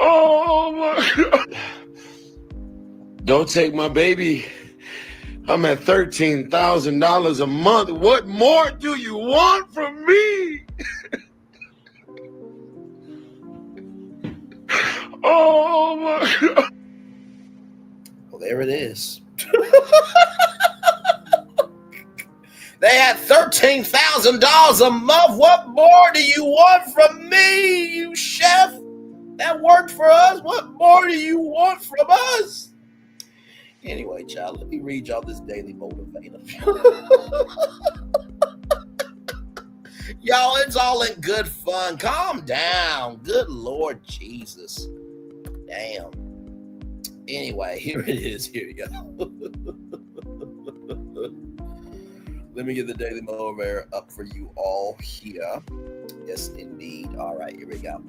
Oh my God. Don't take my baby. I'm at $13,000 a month. What more do you want from me? Oh my God. Well, there it is. They had $13,000 a month. What more do you want from me, you chef? That worked for us. What more do you want from us? Anyway, child, let me read y'all this daily motivator. Y'all, it's all in good fun. Calm down. Good Lord Jesus. Damn. Anyway, here it is. Here you go. Let me get the daily motivator up for you all here. Yes, indeed. All right, here we go.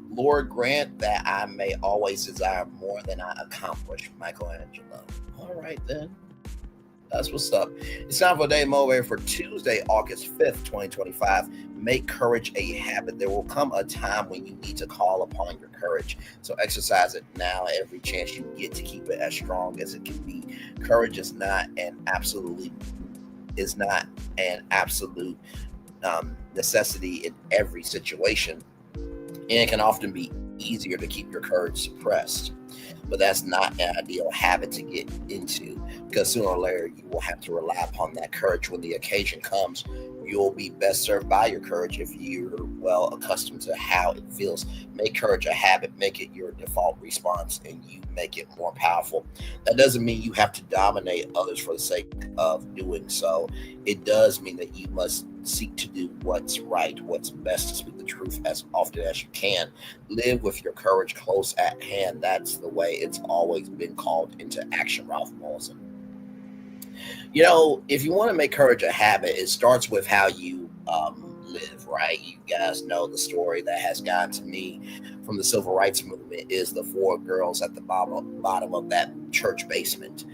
Lord, grant that I may always desire more than I accomplish. Michelangelo. All right, then. That's what's up. It's time for Daily Motivator for Tuesday, August 5th, 2025. Make courage a habit. There will come a time when you need to call upon your courage. So exercise it now every chance you get to keep it as strong as it can be. Courage is not an absolute necessity in every situation. And it can often be easier to keep your courage suppressed. But that's not an ideal habit to get into, because sooner or later you will have to rely upon that courage when the occasion comes. You'll be best served by your courage if you're well accustomed to how it feels. Make courage a habit, make it your default response, and you make it more powerful. That doesn't mean you have to dominate others for the sake of doing so. It does mean that you must seek to do what's right, what's best, to speak the truth as often as you can. Live with your courage close at hand. That's the way it's always been called into action, Ralph Morrison. You know, if you want to make courage a habit, it starts with how you live, right? You guys know the story that has gotten to me from the civil rights movement is the 4 girls at the bottom of that church basement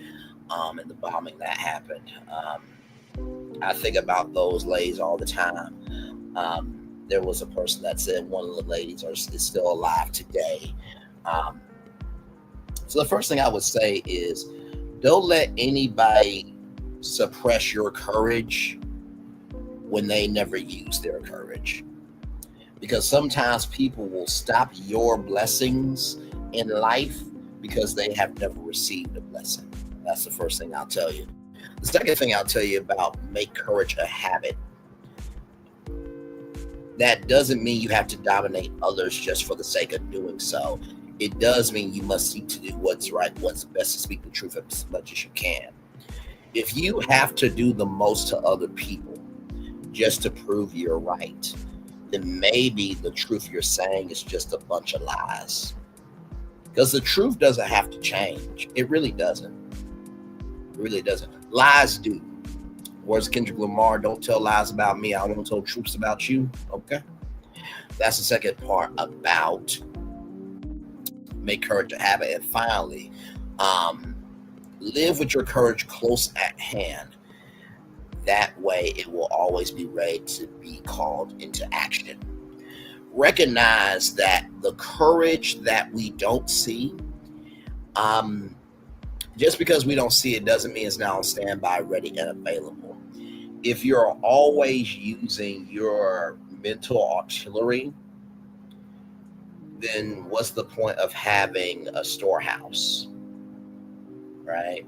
and the bombing that happened. I think about those ladies all the time. There was a person that said one of the ladies is still alive today. So the first thing I would say is, don't let anybody suppress your courage when they never use their courage. Because sometimes people will stop your blessings in life because they have never received a blessing. That's the first thing I'll tell you. The second thing I'll tell you about make courage a habit. That doesn't mean you have to dominate others just for the sake of doing so. It does mean you must seek to do what's right, what's best, to speak the truth as much as you can. If you have to do the most to other people just to prove you're right, then maybe the truth you're saying is just a bunch of lies. Because the truth doesn't have to change. It really doesn't. It really doesn't. Lies do. Where's Kendrick Lamar? Don't tell lies about me. I won't tell truths about you. Okay? That's the second part about make courage a habit. And finally, live with your courage close at hand. That way, it will always be ready to be called into action. Recognize that the courage that we don't see, just because we don't see it doesn't mean it's not on standby, ready, and available. If you're always using your mental artillery, then what's the point of having a storehouse, right?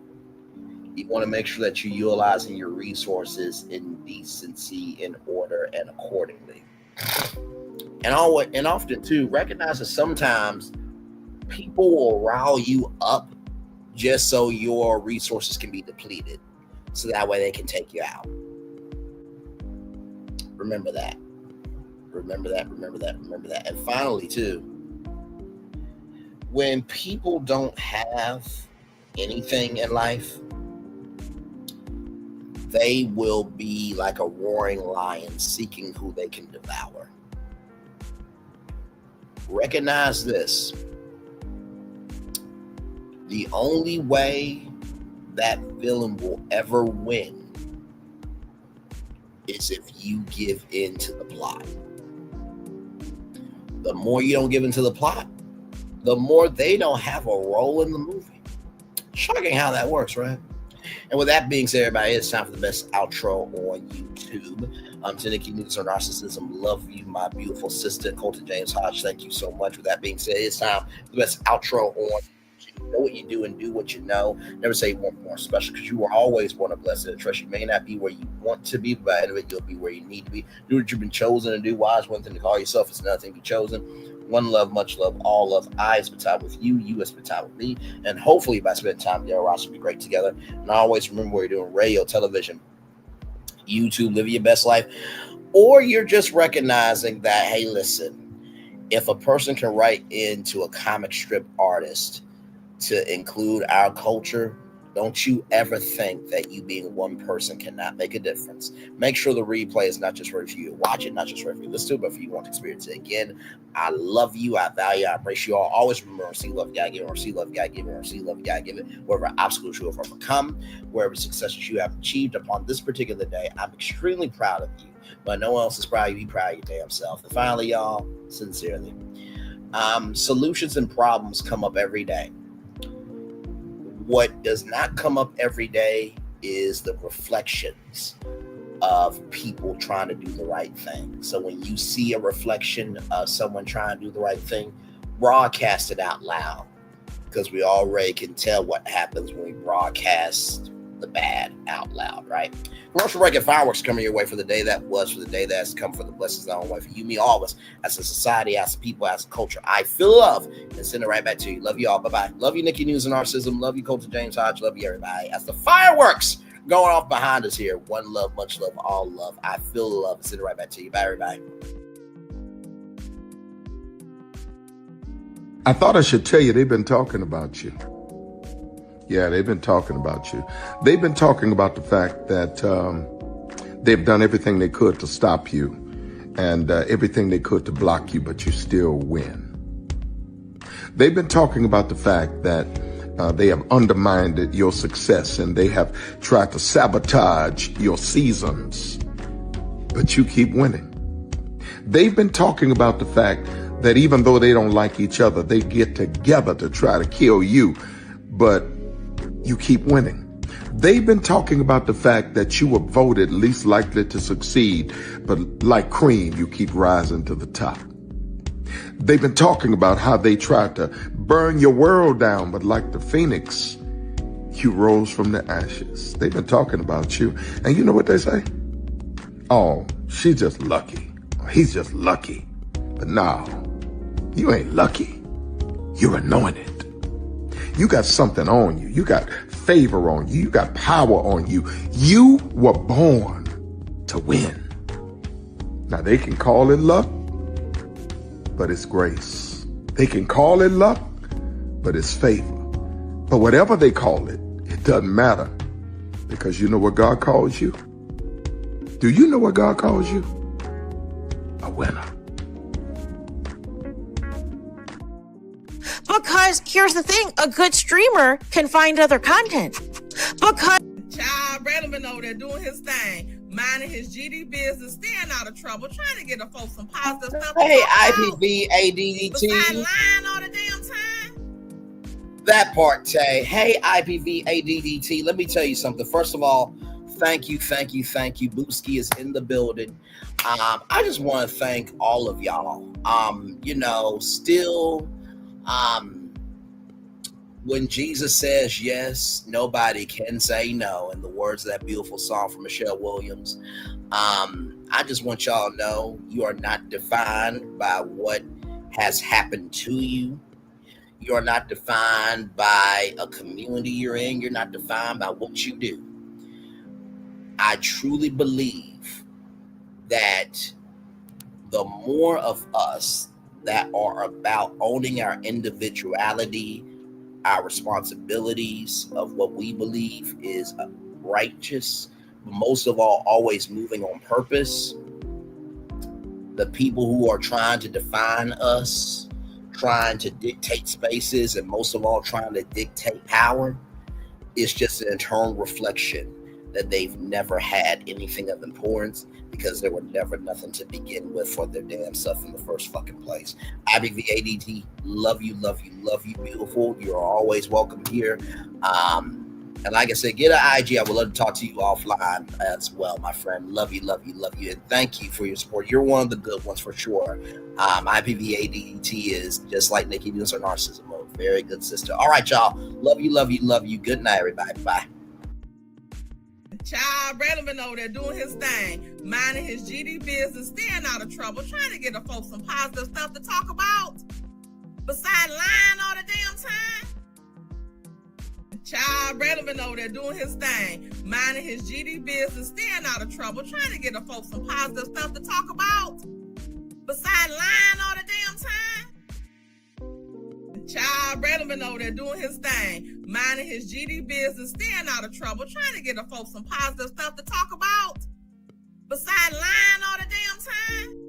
You want to make sure that you're utilizing your resources in decency, in order, and accordingly. And often too, recognize that sometimes people will rile you up just so your resources can be depleted, so that way they can take you out. Remember that. Remember that, remember that, remember that. And finally too, when people don't have anything in life, they will be like a roaring lion seeking who they can devour. Recognize this. The only way that villain will ever win is if you give in to the plot. The more you don't give in to the plot, the more they don't have a role in the movie. Shocking how that works, right? And with that being said, everybody, it's time for the best outro on YouTube. To Nikki News or Narcissism, love you, my beautiful sister, Colton James Hodge. Thank you so much. With that being said, it's time for the best outro on YouTube. Know what you do and do what you know. Never say you want more special, because you are always born a blessed and trust. You may not be where you want to be, but by the end of it, you'll be where you need to be. Do what you've been chosen to do. Wise one thing to call yourself is another thing to be chosen. One love, much love, all love. I spend time with you. You spend time with me. And hopefully by spending time together, we'll be great together. And always remember what you're doing: radio, television, YouTube, living your best life. Or you're just recognizing that, hey, listen, if a person can write into a comic strip artist to include our culture, don't you ever think that you being one person cannot make a difference. Make sure the replay is not just ready for you to watch it, not just ready for you to listen to it, but for you to want to experience it again. I love you. I value you. I embrace you all. Always remember, receive love, you gotta give it, receive love, you gotta give it, receive love, you gotta give it. Wherever obstacles you have overcome, wherever successes you have achieved upon this particular day, I'm extremely proud of you. But no one else is proud of you. Be proud of your damn self. And finally, y'all, sincerely, solutions and problems come up every day. What does not come up every day is the reflections of people trying to do the right thing. So when you see a reflection of someone trying to do the right thing, broadcast it out loud. because we already can tell what happens when we broadcast the bad out loud, right? Commercial break and fireworks coming your way for the day that was, for the day that's come, for the blessings that on way for you, me, all of us, as a society, as a people, as a culture. I feel love and send it right back to you. Love you all. Bye-bye. Love you, Nikki News and Narcissism. Love you, Coach James Hodge. Love you, everybody. As the fireworks going off behind us here, one love, much love, all love. I feel love and send it right back to you. Bye, everybody. I thought I should tell you they've been talking about you. Yeah, they've been talking about you. They've been talking about the fact that they've done everything they could to stop you and everything they could to block you, but you still win. They've been talking about the fact that they have undermined your success and they have tried to sabotage your seasons, but you keep winning. They've been talking about the fact that even though they don't like each other, they get together to try to kill you, but you keep winning. They've been talking about the fact that you were voted least likely to succeed, but like cream, you keep rising to the top. They've been talking about how they tried to burn your world down, but like the phoenix, you rose from the ashes. They've been talking about you. And you know what they say? Oh, she's just lucky. He's just lucky. But no, you ain't lucky. You're anointed. You got something on you. You got favor on you. You got power on you. You were born to win. Now they can call it luck, but it's grace. They can call it luck, but it's favor. But whatever they call it, it doesn't matter, because you know what God calls you? Do you know what God calls you? A winner. Because here's the thing, a good streamer can find other content. Because Child Braylon been over there doing his thing, minding his GD business, staying out of trouble, trying to get a folks some positive stuff. Hey, IPV, ADDT. Besides lying all the damn time. That part, Tay. Hey, IPV, ADDT. Let me tell you something. First of all, thank you. Booski is in the building. I just want to thank all of y'all. When Jesus says yes, nobody can say no. In the words of that beautiful song from Michelle Williams. I just want y'all to know you are not defined by what has happened to you. You are not defined by a community you're in. You're not defined by what you do. I truly believe that the more of us that are about owning our individuality, our responsibilities of what we believe is righteous, but most of all, always moving on purpose. The people who are trying to define us, trying to dictate spaces, and most of all, trying to dictate power, is just an internal reflection that they've never had anything of importance, because there were never nothing to begin with for their damn stuff in the first fucking place. IBVADT, love you, beautiful. You're always welcome here. And like I said, get an IG. I would love to talk to you offline as well, my friend. Love you. And thank you for your support. You're one of the good ones for sure. IPVADT is just like Nikki News or Narcissism mode. Very good sister. All right, y'all. Love you. Good night, everybody. Bye. Child Braylon been over there doing his thing, minding his GD business, staying out of trouble, trying to get a folks some positive stuff to talk about. Besides lying all the damn time. Child Braylon been over there doing his thing, minding his GD business, staying out of trouble, trying to get a folks some positive stuff to talk about. Besides lying all the damn time. Child Braylon been over there doing his thing, minding his GD business, staying out of trouble, trying to get a folks some positive stuff to talk about. Besides lying all the damn time.